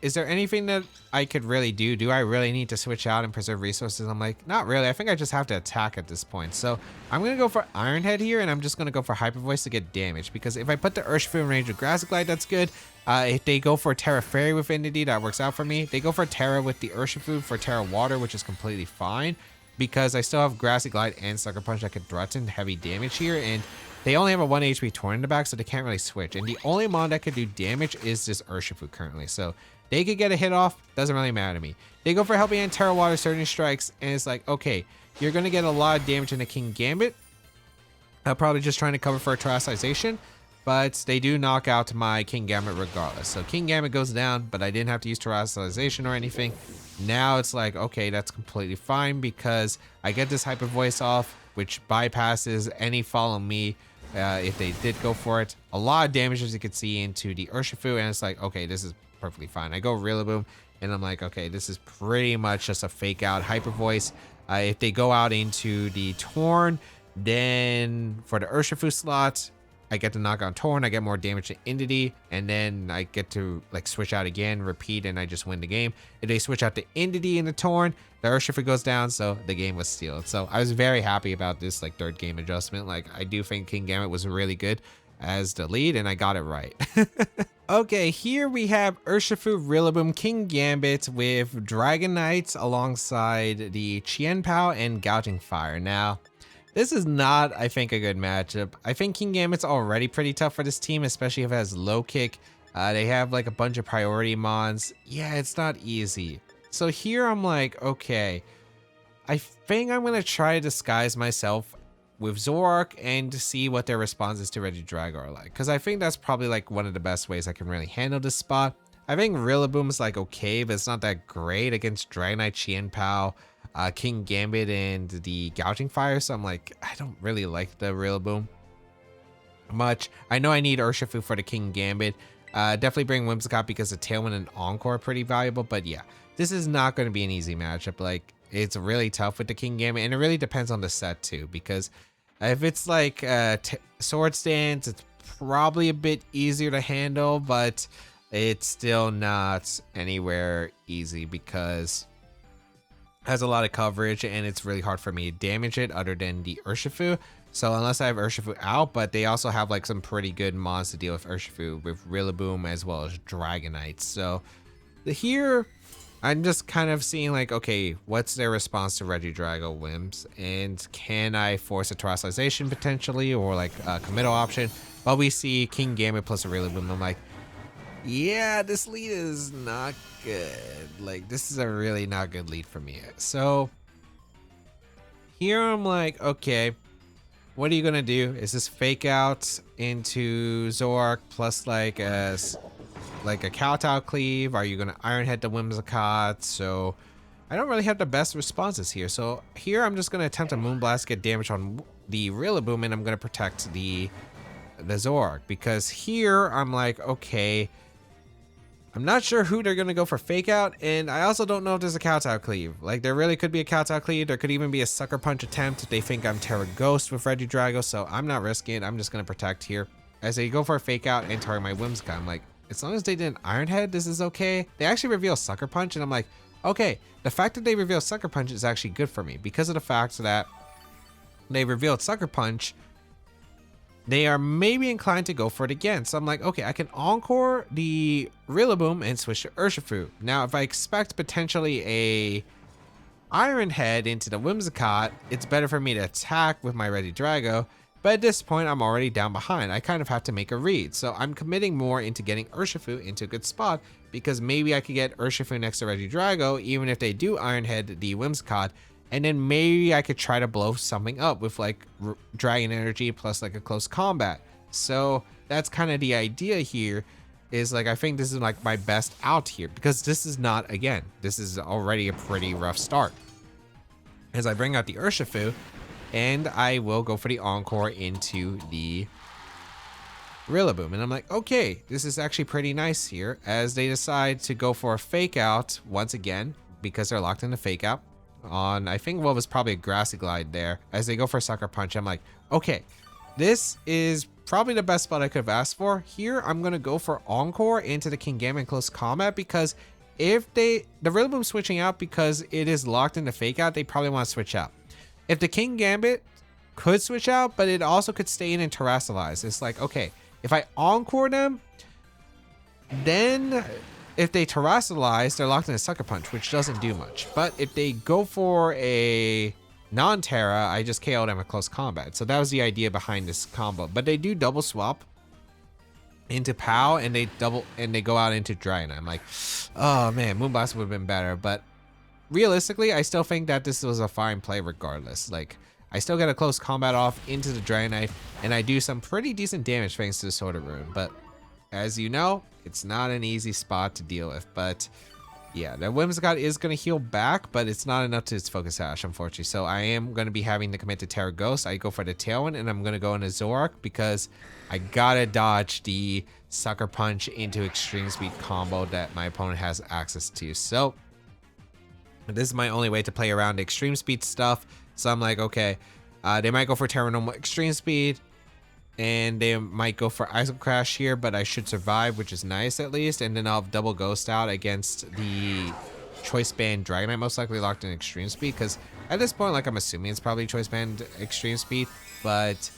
is there anything that I could really do? Do I really need to switch out and preserve resources? I'm like, not really. I think I just have to attack at this point. So I'm gonna go for Iron Head here, and I'm just gonna go for Hyper Voice to get damage, because if I put the Urshifu in range with Grass Glide, that's good. If they go for Terra Fairy with Entity, that works out for me. They go for Terra with the Urshifu for Terra Water, which is completely fine, because I still have Grassy Glide and Sucker Punch that could threaten heavy damage here, and they only have a 1 HP Torn in the back, so they can't really switch. And the only mon that could do damage is this Urshifu currently. So They could get a hit off, doesn't really matter to me. They go for Helping Hand, Terra Water, Surging Strikes, and it's like, okay, you're going to get a lot of damage in the Kingambit. Probably just trying to cover for a Terastallization, but they do knock out my Kingambit regardless. So Kingambit goes down, but I didn't have to use Terastallization or anything. Now it's like, okay, that's completely fine because I get this Hyper Voice off, which bypasses any Follow Me if they did go for it. A lot of damage, as you can see, into the Urshifu, and it's like, okay, this is perfectly fine. I go Rillaboom, and I'm like, okay, this is pretty much just a fake out Hyper Voice. If they go out into the Torn, then for the Urshifu slot, I get to knock out Torn, I get more damage to Entity, and then I get to like switch out again, repeat, and I just win the game. If they switch out the Entity in the Torn, the Urshifu goes down, so the game was sealed. So I was very happy about this like third game adjustment. Like I do think Kingambit was really good as the lead, and I got it right. Okay, here we have Urshifu, Rillaboom, Kingambit with Dragonites alongside the Qianpao and Gouging Fire. Now, this is not, I think, a good matchup. I think Kingambit's already pretty tough for this team, especially if it has low kick. They have like a bunch of priority mons. Yeah, it's not easy. So here I'm like, okay, I think I'm gonna try to disguise myself with Zoroark and to see what their responses to Regidrago are like. Because I think that's probably like one of the best ways I can really handle this spot. I think Rillaboom is like okay, but it's not that great against Dragonite, Qianpao, Kingambit, and the Gouging Fire. So I'm like, I don't really like the Rillaboom much. I know I need Urshifu for the Kingambit. Definitely bring Whimsicott because the Tailwind and Encore are pretty valuable. But yeah, this is not going to be an easy matchup. Like, it's really tough with the Kingambit, and it really depends on the set too, because if it's like Swords Dance, it's probably a bit easier to handle, but it's still not anywhere easy because it has a lot of coverage and it's really hard for me to damage it other than the Urshifu. So unless I have Urshifu out, but they also have like some pretty good mons to deal with Urshifu with Rillaboom as well as Dragonites. So here I'm just kind of seeing like, okay, what's their response to Regidrago Whims, and can I force a Terastallization potentially, or like a committal option? But we see Kingambit plus a Rillaboom. I'm like, yeah, this lead is not good. Like, this is a really not good lead for me. So here I'm like, okay, what are you gonna do? Is this fake out into Zoroark plus like a Kowtow Cleave? Are you gonna Iron Head the Whimsicott? So I don't really have the best responses here. So here I'm just gonna attempt a Moonblast, get damage on the Rillaboom, and I'm gonna protect the Zoroark, because here I'm like, okay, I'm not sure who they're gonna go for fake out, and I also don't know if there's a Kowtow Cleave. Like, there really could be a Kowtow Cleave. There could even be a Sucker Punch attempt if they think I'm Terra Ghost with Regidrago, so I'm not risking it. I'm just gonna protect here. As they go for a fake out and target my Whimsicott, I'm like, as long as they didn't Iron Head, this is okay. They actually reveal Sucker Punch, and I'm like, okay, the fact that they reveal Sucker Punch is actually good for me, because of the fact that they revealed Sucker Punch, they are maybe inclined to go for it again. So I'm like, okay, I can Encore the Rillaboom and switch to Urshifu. Now, if I expect potentially a Iron Head into the Whimsicott, it's better for me to attack with my Regidrago. But at this point, I'm already down behind. I kind of have to make a read. So I'm committing more into getting Urshifu into a good spot, because maybe I could get Urshifu next to Regidrago, even if they do Iron Head the Whimsicott. And then maybe I could try to blow something up with like Dragon Energy plus like a close combat. So that's kind of the idea here, is like, I think this is like my best out here, because this is not, again, this is already a pretty rough start. As I bring out the Urshifu, and I will go for the Encore into the Rillaboom. And I'm like, okay, this is actually pretty nice here, as they decide to go for a fake out once again, because they're locked in the fake out on, I think what was probably a Grassy Glide there. As they go for a Sucker Punch, I'm like, okay, this is probably the best spot I could have asked for. Here, I'm going to go for Encore into the Kingambit in close combat, because if the Rillaboom switching out because it is locked in the fake out, they probably want to switch out. If the Kingambit could switch out, but it also could stay in and Terastallize, it's like, okay, if I Encore them, then if they Terastallize, they're locked in a Sucker Punch, which doesn't do much. But if they go for a non-Terra, I just KO them at close combat. So that was the idea behind this combo. But they do double swap into POW and they go out into Dragonite. I'm like, oh man, Moonblast would have been better, but realistically, I still think that this was a fine play regardless. Like, I still get a close combat off into the Dragonite, and I do some pretty decent damage thanks to the Sword of Rune. But as you know, it's not an easy spot to deal with. But yeah, the Whimsicott is going to heal back, but it's not enough to its Focus Sash, unfortunately. So I am going to be having to commit to Terra Ghost. I go for the Tailwind, and I'm going to go into Zoroark because I got to dodge the Sucker Punch into Extreme Speed combo that my opponent has access to. So this is my only way to play around the Extreme Speed stuff. So I'm like, okay, they might go for Terra Normal Extreme Speed, and they might go for Ice Crash here, but I should survive, which is nice at least. And then I'll have double Ghost out against the Choice Band Dragonite, most likely locked in Extreme Speed, because at this point, like, I'm assuming it's probably Choice Band Extreme Speed, but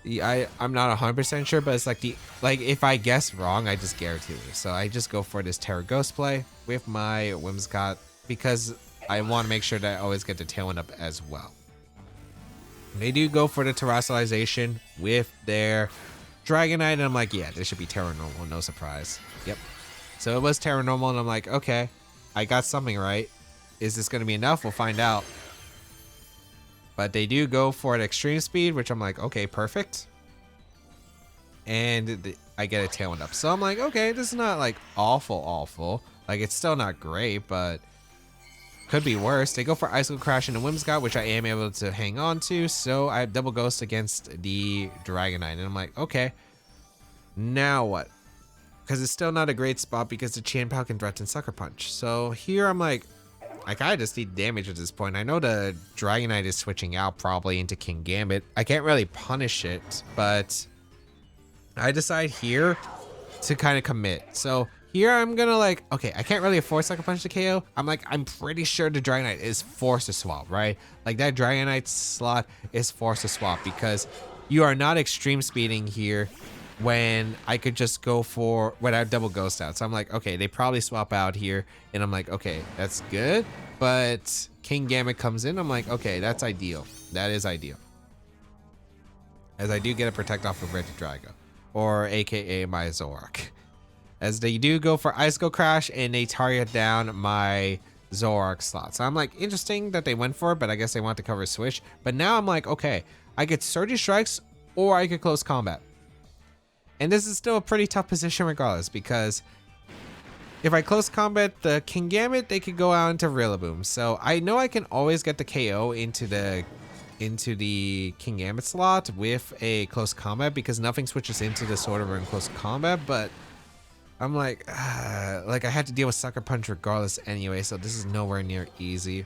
I'm not 100% sure. But it's like if I guess wrong, I just guarantee you. So I just go for this Terra Ghost play with my Whimsicott because I want to make sure that I always get the Tailwind up as well. They do go for the Terrestrialization with their Dragonite, and I'm like, yeah, this should be Terra Normal, no surprise. Yep. So it was Terra Normal, and I'm like, okay, I got something right. Is this going to be enough? We'll find out. But they do go for an Extreme Speed, which I'm like, okay, perfect. And I get a Tailwind up. So I'm like, okay, this is not like awful. Like, it's still not great, but could be worse. They go for Ice Crash into Whimsicott, which I am able to hang on to. So I have double Ghost against the Dragonite. And I'm like, okay, now what? Because it's still not a great spot because the Chien-Pao can threaten Sucker Punch. So here I'm like I kind of just need damage at this point. I know the Dragonite is switching out probably into Kingambit. I can't really punish it, but I decide here to kind of commit. So here I'm gonna like, okay, I can't really afford Sucker Punch to KO. I'm pretty sure the Dragonite is forced to swap, right? Like that Dragonite slot is forced to swap because you are not extreme speeding here when I could just go for when I have double Ghost out. So I'm like, okay, they probably swap out here, and I'm like, okay, that's good. But Kingambit comes in, I'm like, okay, that's ideal. That is ideal. As I do get a protect off of Regidrago, or aka my Zoroark. As they do go for Icicle Crash and they target down my Zoroark slot. So I'm like, interesting that they went for it, but I guess they want to cover switch. But now I'm like, okay, I could Surging Strikes or I could close combat. And this is still a pretty tough position regardless, because if I close combat the Kingambit, they could go out into Rillaboom. So I know I can always get the KO into the Kingambit slot with a close combat because nothing switches into the Sword of Rune close combat, but I'm like I had to deal with Sucker Punch regardless anyway, so this is nowhere near easy.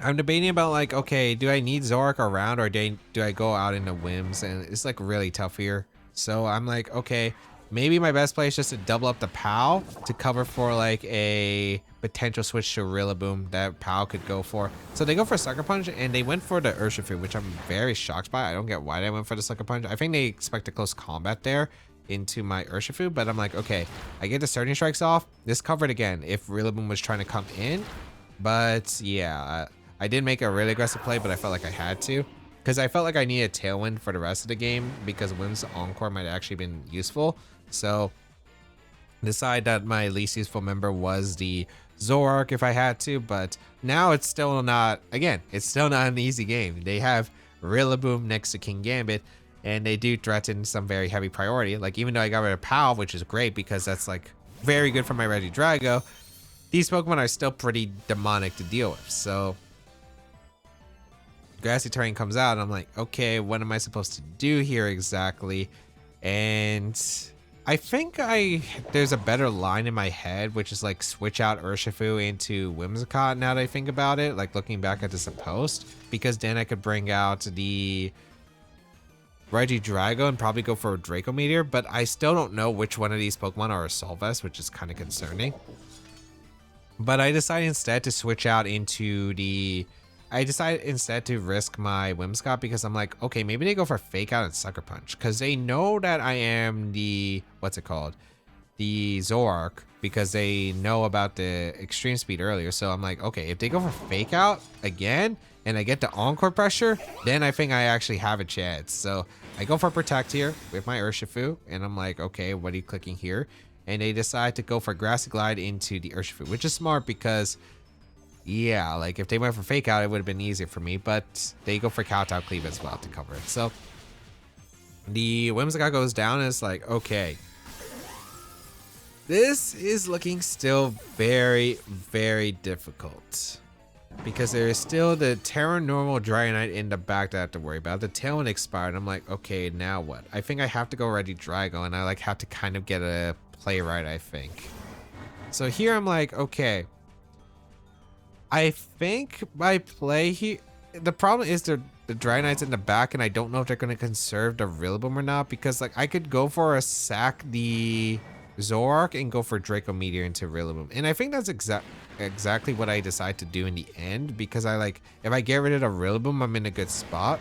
I'm debating about like, okay, do I need Zoroark around or do I go out into Whims? And it's like really tough here. So I'm like, okay, maybe my best play is just to double up the POW to cover for like a potential switch to Rillaboom that POW could go for. So they go for Sucker Punch and they went for the Urshifu, which I'm very shocked by. I don't get why they went for the Sucker Punch. I think they expect a close combat there into my Urshifu, but I'm like, okay, I get the Surging Strikes off. This covered again if Rillaboom was trying to come in. But yeah, I did make a really aggressive play, but I felt like I had to. Because I felt like I needed Tailwind for the rest of the game because Whim's Encore might have actually been useful. So decide that my least useful member was the Zoroark if I had to, but now it's still not, again, it's still not an easy game. They have Rillaboom next to Kingambit, and they do threaten some very heavy priority. Like even though I got rid of POW, which is great because that's like very good for my Regidrago, these Pokemon are still pretty demonic to deal with. So Grassy Terrain comes out and I'm like, okay, what am I supposed to do here exactly? And I think there's a better line in my head, which is like switch out Urshifu into Whimsicott now that I think about it, like looking back at this post, because then I could bring out the Regidrago and probably go for a Draco Meteor, but I still don't know which one of these Pokemon are a Solvest, which is kind of concerning. But I decided instead to switch out into I decided instead to risk my Whimsicott because I'm like, okay, maybe they go for Fake Out and Sucker Punch because they know that I am the, what's it called? the Zoroark because they know about the extreme speed earlier. So I'm like, okay, if they go for fake out again and I get the encore pressure, then I think I actually have a chance. So I go for protect here with my Urshifu, and I'm like, okay, what are you clicking here? And they decide to go for Grassy Glide into the Urshifu, which is smart because, yeah, like if they went for fake out, it would have been easier for me, but they go for Kowtow Cleave as well to cover it. So the Whimsicott goes down, and it's like, okay, this is looking still very, very difficult because there is still the Terra Normal Dragonite in the back that I have to worry about. The Tailwind expired. I'm like, okay, now what? I think I have to go Regidrago, and I like have to kind of get a play right, I think. So here I'm like, okay, I think my play here, the problem is the Dragonite's in the back, and I don't know if they're going to conserve the Rillaboom or not, because like I could go for a sack the Zoroark and go for Draco Meteor into Rillaboom, and I think that's exactly what I decide to do in the end, because I like, if I get rid of the Rillaboom, I'm in a good spot.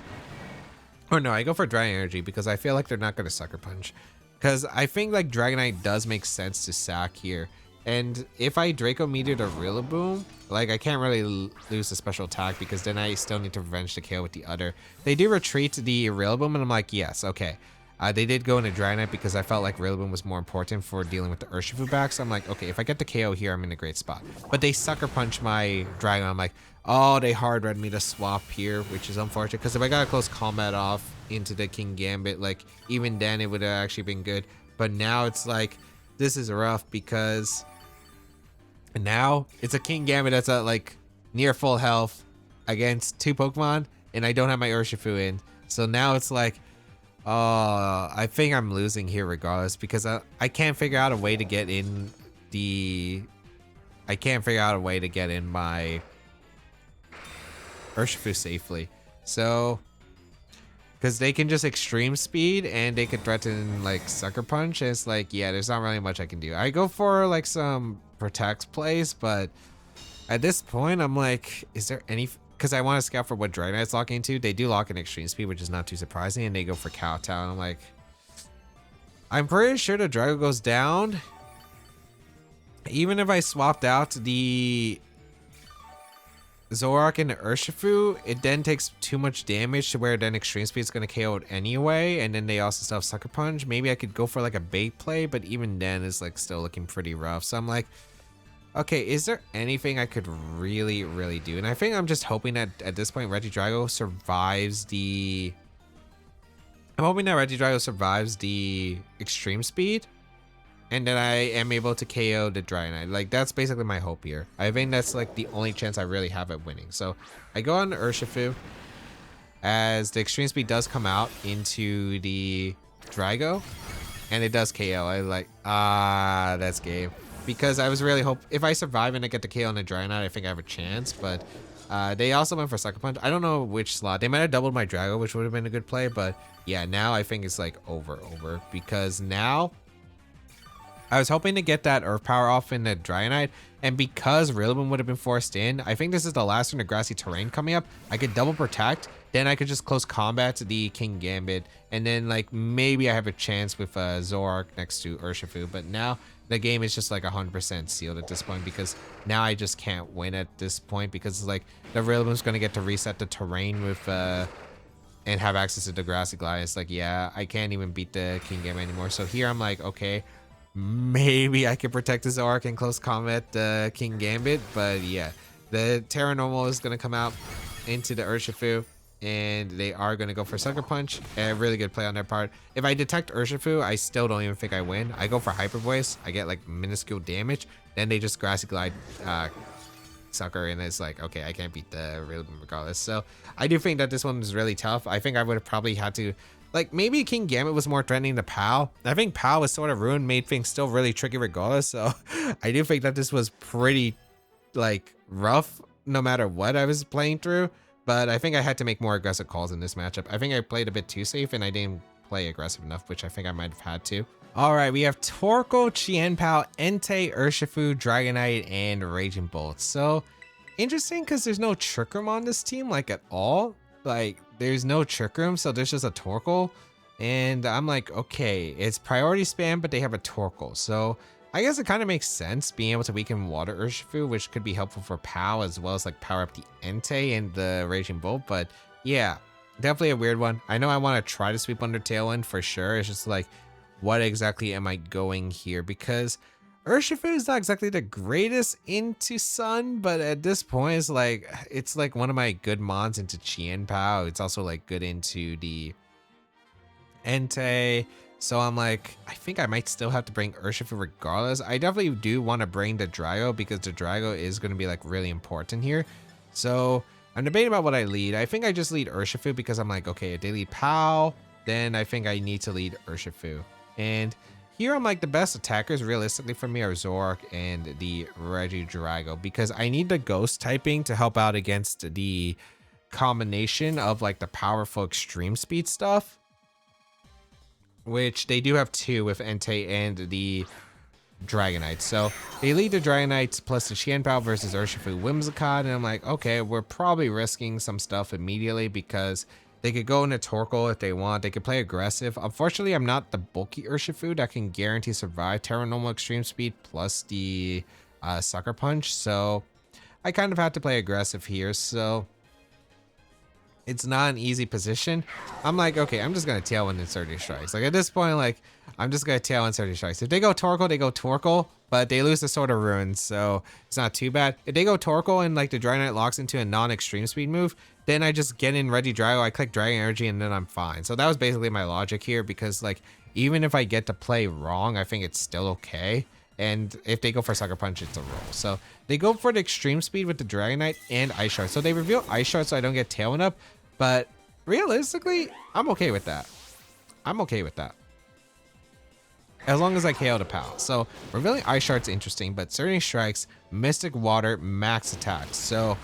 Or no, I go for Dragon Energy because I feel like they're not going to Sucker Punch, because I think like Dragonite does make sense to sack here. And if I Draco Meteor the Rillaboom, like I can't really lose the special attack because then I still need to revenge the KO with the other. They do retreat the Rillaboom, and I'm like, yes, okay. They did go into Dragonite because I felt like Rillaboom was more important for dealing with the Urshifu back. So I'm like, okay, if I get the KO here, I'm in a great spot. But they Sucker Punch my Dragon. I'm like, oh, they hard read me to swap here, which is unfortunate because if I got a close combat off into the Kingambit, like even then it would have actually been good. But now it's like, this is rough because now it's a Kingambit that's at like near full health against 2 Pokemon, and I don't have my Urshifu in. So now it's like, I think I'm losing here regardless because I can't figure out a way to get in the... I can't figure out a way to get in my Urshifu safely. So, because they can just extreme speed and they could threaten like Sucker Punch. And it's like, yeah, there's not really much I can do. I go for like some protect plays, but at this point I'm like, is there any... Because I want to scout for what Dragonite's locking into. They do lock in extreme speed, which is not too surprising, and they go for Kowtow, and I'm like, I'm pretty sure the Drago goes down. Even if I swapped out the Zoroark and the Urshifu, it then takes too much damage to where then extreme speed is going to KO it anyway, and then they also still have Sucker Punch. Maybe I could go for like a bait play, but even then it's like still looking pretty rough. So I'm like, okay, is there anything I could really, really do? And I think I'm just hoping that at this point Regidrago survives the... I'm hoping that Regidrago survives the extreme speed, and then I am able to KO the Dragonite. Like, that's basically my hope here. I think that's like the only chance I really have at winning. So I go on the Urshifu as the extreme speed does come out into the Drago, and it does KO. I like, that's game. Because I was really if I survive and I get the KO on the Dragonite, I think I have a chance. But they also went for Sucker Punch. I don't know which slot. They might have doubled my Drago, which would have been a good play. But yeah, now I think it's like over. Because now I was hoping to get that Earth Power off in the Dragonite. And because Rillaboom would have been forced in, I think this is the last turn of Grassy Terrain coming up. I could double protect. Then I could just close combat to the Kingambit. And then like maybe I have a chance with Zoroark next to Urshifu. But now the game is just like 100% sealed at this point because now I just can't win at this point because it's like the Rillaboom's going to get to reset the terrain with and have access to the Grassy Glide. It's like, yeah, I can't even beat the Kingambit anymore. So here I'm like, okay, maybe I can protect the Zoroark and close combat the Kingambit. But yeah, the Terra Normal is going to come out into the Urshifu, and they are going to go for Sucker Punch. A really good play on their part. If I detect Urshifu, I still don't even think I win. I go for Hyper Voice. I get like minuscule damage. Then they just Grassy Glide Sucker, and it's like, okay, I can't beat the Rillaboom regardless. So I do think that this one was really tough. I think I would have probably had to, like, maybe Kingambit was more threatening to Pal. I think Pal was sort of ruined, made things still really tricky regardless. So I do think that this was pretty like rough no matter what I was playing through. But I think I had to make more aggressive calls in this matchup. I think I played a bit too safe and I didn't play aggressive enough, which I think I might have had to. All right, we have Torkoal, Chien-Pao, Entei, Urshifu, Dragonite, and Raging Bolt. So interesting because there's no Trick Room on this team, like at all. Like there's no Trick Room, so there's just a Torkoal. And I'm like, okay, it's priority spam, but they have a Torkoal. So I guess it kind of makes sense being able to weaken Water Urshifu, which could be helpful for POW as well as like power up the Entei and the Raging Bolt. But yeah, definitely a weird one. I know I want to try to sweep under Tailwind for sure. It's just like, what exactly am I going here? Because Urshifu is not exactly the greatest into Sun, but at this point, it's like one of my good mons into Chien Pao. It's also like good into the Entei. So I'm like, I think I might still have to bring Urshifu regardless. I definitely do want to bring the Drago because the Drago is going to be like really important here. So I'm debating about what I lead. I think I just lead Urshifu because I'm like, okay, if they lead Pao, then I think I need to lead Urshifu. And here I'm like, the best attackers realistically for me are Zoroark and the Regidrago because I need the ghost typing to help out against the combination of like the powerful extreme speed stuff, which they do have two with Entei and the Dragonite. So they lead the Dragonites plus the Qianpao versus Urshifu Whimsicott, and I'm like, okay, we're probably risking some stuff immediately because they could go into Torkoal if they want. They could play aggressive. Unfortunately, I'm not the bulky Urshifu that can guarantee survive Terra Normal Extreme Speed plus the Sucker Punch. So I kind of have to play aggressive here. So it's not an easy position. I'm like, okay, I'm just going to Tailwind and Surging Strikes. Like at this point, like I'm just going to Tailwind Surging Strikes. If they go Torkoal, they go Torkoal, but they lose the Sword of Ruins, so it's not too bad. If they go Torkoal and like the Dragonite locks into a non-extreme speed move, then I just get in Regidrago, I click Dragon Energy, and then I'm fine. So that was basically my logic here because like even if I get to play wrong, I think it's still okay. And if they go for Sucker Punch, it's a roll. So they go for the extreme speed with the Dragonite and Ice Shard. So they reveal Ice Shard so I don't get Tailwind up. But realistically, I'm okay with that. I'm okay with that. As long as I KO the POW. So revealing Ice Shard's interesting, but Surging Strikes, Mystic Water, max attacks. So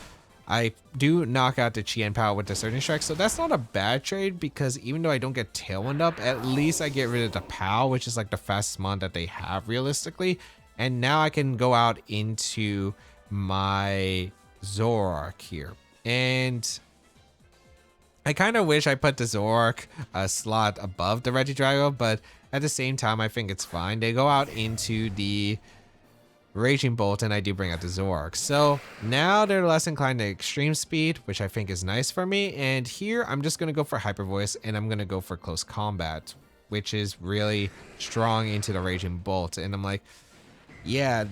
I do knock out the Qianpao with the Surging Strikes. So that's not a bad trade because even though I don't get Tailwind up, at least I get rid of the POW, which is like the fastest mon that they have realistically. And now I can go out into my Zoroark here. And I kind of wish I put the Zoroark slot above the Regidrago, but at the same time, I think it's fine. They go out into the Raging Bolt, and I do bring out the Zoroark. So now they're less inclined to extreme speed, which I think is nice for me. And here, I'm just going to go for Hyper Voice, and I'm going to go for Close Combat, which is really strong into the Raging Bolt. And I'm like, yeah,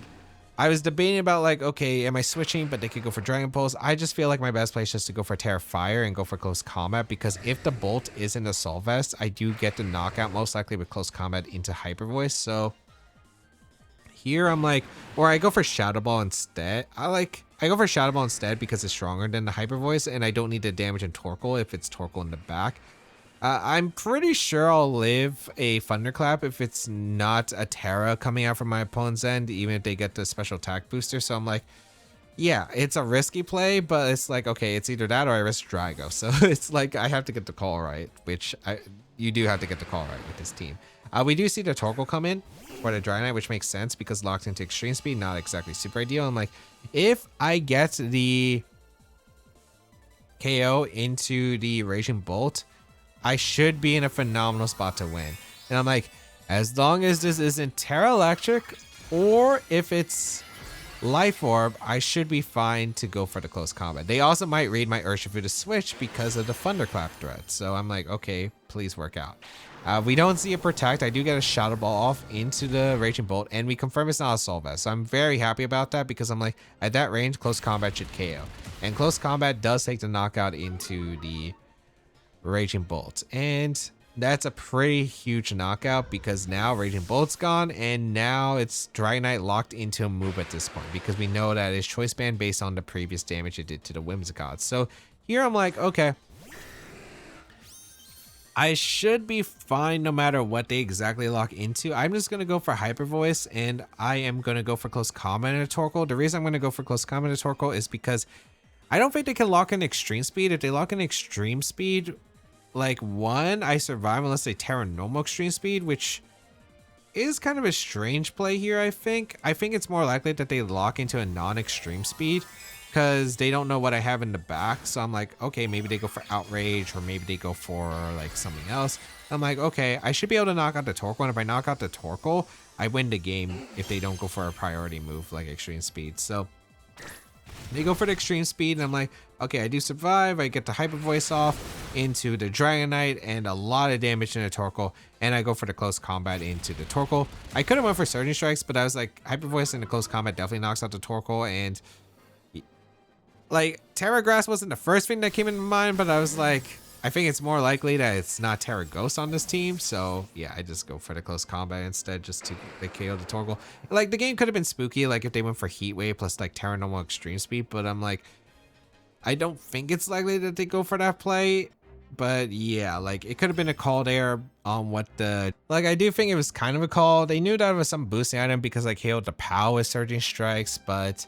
I was debating about like, okay, am I switching? But they could go for Dragon Pulse. I just feel like my best play is just to go for Terra Fire and go for Close Combat because if the Bolt isn't a Soul Vest, I do get the knockout most likely with Close Combat into Hyper Voice. So here I'm like, or I go for Shadow Ball instead. I go for Shadow Ball instead because it's stronger than the Hyper Voice and I don't need the damage in Torkoal if it's Torkoal in the back. I'm pretty sure I'll live a Thunderclap if it's not a Terra coming out from my opponent's end, even if they get the special attack booster. So I'm like, yeah, it's a risky play, but it's like, okay, it's either that or I risk Drago. So it's like, I have to get the call right, which you do have to get the call right with this team. We do see the Torkoal come in for the Dragonite, which makes sense because locked into extreme speed, not exactly super ideal. I'm like, if I get the KO into the Raging Bolt, I should be in a phenomenal spot to win. And I'm like, as long as this isn't Terra Electric or if it's Life Orb, I should be fine to go for the Close Combat. They also might read my Urshifu to switch because of the Thunderclap threat. So I'm like, okay, please work out. We don't see a Protect. I do get a Shadow Ball off into the Raging Bolt, and we confirm it's not a Soul Vest. So I'm very happy about that because I'm like, at that range, Close Combat should KO. And Close Combat does take the knockout into the Raging Bolt, and that's a pretty huge knockout because now Raging Bolt's gone and now it's Dragonite locked into a move at this point because we know that it's choice band based on the previous damage it did to the Whimsicott. So here I'm like, okay, I should be fine no matter what they exactly lock into. I'm just going to go for Hyper Voice and I am going to go for Close Combat and a Torkoal. The reason I'm going to go for Close Combat and a Torkoal is because I don't think they can lock in Extreme Speed. If they lock in Extreme Speed, like one, I survive unless they Terra Normal Extreme Speed, which is kind of a strange play here, I think. I think it's more likely that they lock into a non-extreme speed because they don't know what I have in the back. So I'm like, okay, maybe they go for Outrage, or maybe they go for like something else. I'm like, okay, I should be able to knock out the Torkoal. And if I knock out the Torkoal, I win the game if they don't go for a priority move like Extreme Speed. So they go for the Extreme Speed, and I'm like, okay, I do survive. I get the Hyper Voice off into the Dragonite and a lot of damage in the Torkoal, and I go for the Close Combat into the Torkoal. I could have went for Surging Strikes, but I was like, Hyper Voice in the Close Combat definitely knocks out the Torkoal, and like Terra Grass wasn't the first thing that came into mind, but I was like, I think it's more likely that it's not Terra Ghost on this team. So yeah, I just go for the Close Combat instead, just to KO the Torkoal. Like the game could have been spooky, like if they went for Heat Wave plus like Terra Normal Extreme Speed, but I'm like, I don't think it's likely that they go for that play. But yeah, like it could have been a call there on what the, like I do think it was kind of a call. They knew that it was some boosting item because I KO'd the POW with Surging Strikes, but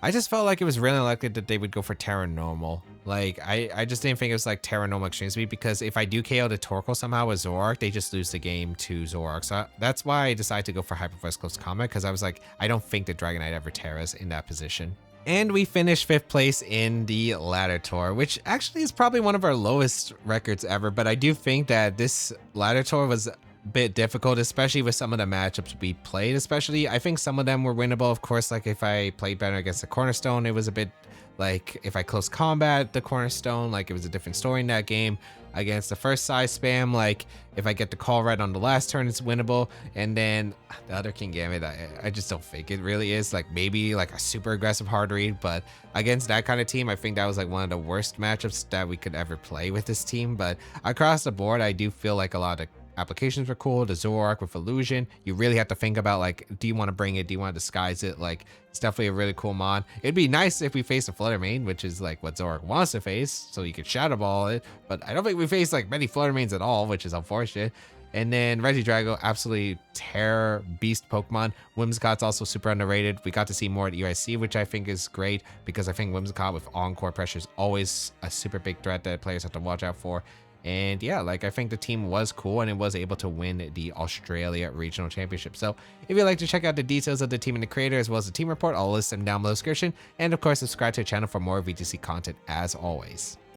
I just felt like it was really likely that they would go for Terra Normal. Like, I just didn't think it was like Terra Normal Extreme Speed, because if I do KO the Torkoal somehow with Zoroark, they just lose the game to Zoroark. So that's why I decided to go for Hyper Voice Close Combat, because I was like, I don't think the Dragonite ever Terras in that position. And we finished 5th place in the ladder tour, which actually is probably one of our lowest records ever. But I do think that this ladder tour was bit difficult, especially with some of the matchups we played. Especially, I think some of them were winnable. Of course, like if I played better against the Cornerstone, it was a bit like if I close combat the Cornerstone, like it was a different story in that game. Against the first size spam, like if I get the call right on the last turn, it's winnable. And then the other Kingambit, I just don't think it really is. Like maybe like a super aggressive hard read, but against that kind of team, I think that was like one of the worst matchups that we could ever play with this team. But across the board, I do feel like a lot of applications were cool. The Zoroark with Illusion, you really have to think about like, do you want to bring it? Do you want to disguise it? Like, it's definitely a really cool mod. It'd be nice if we faced a Flutter Mane, which is like what Zoroark wants to face, so you could Shadow Ball it. But I don't think we faced like many Flutter Manes at all, which is unfortunate. And then Regidrago, absolutely terror beast Pokemon. Whimsicott's also super underrated. We got to see more at UIC, which I think is great, because I think Whimsicott with Encore pressure is always a super big threat that players have to watch out for. And yeah, like I think the team was cool, and it was able to win the Australia Regional Championship. So if you'd like to check out the details of the team and the creator, as well as the team report, I'll list them down below the description. And of course, subscribe to the channel for more VGC content as always.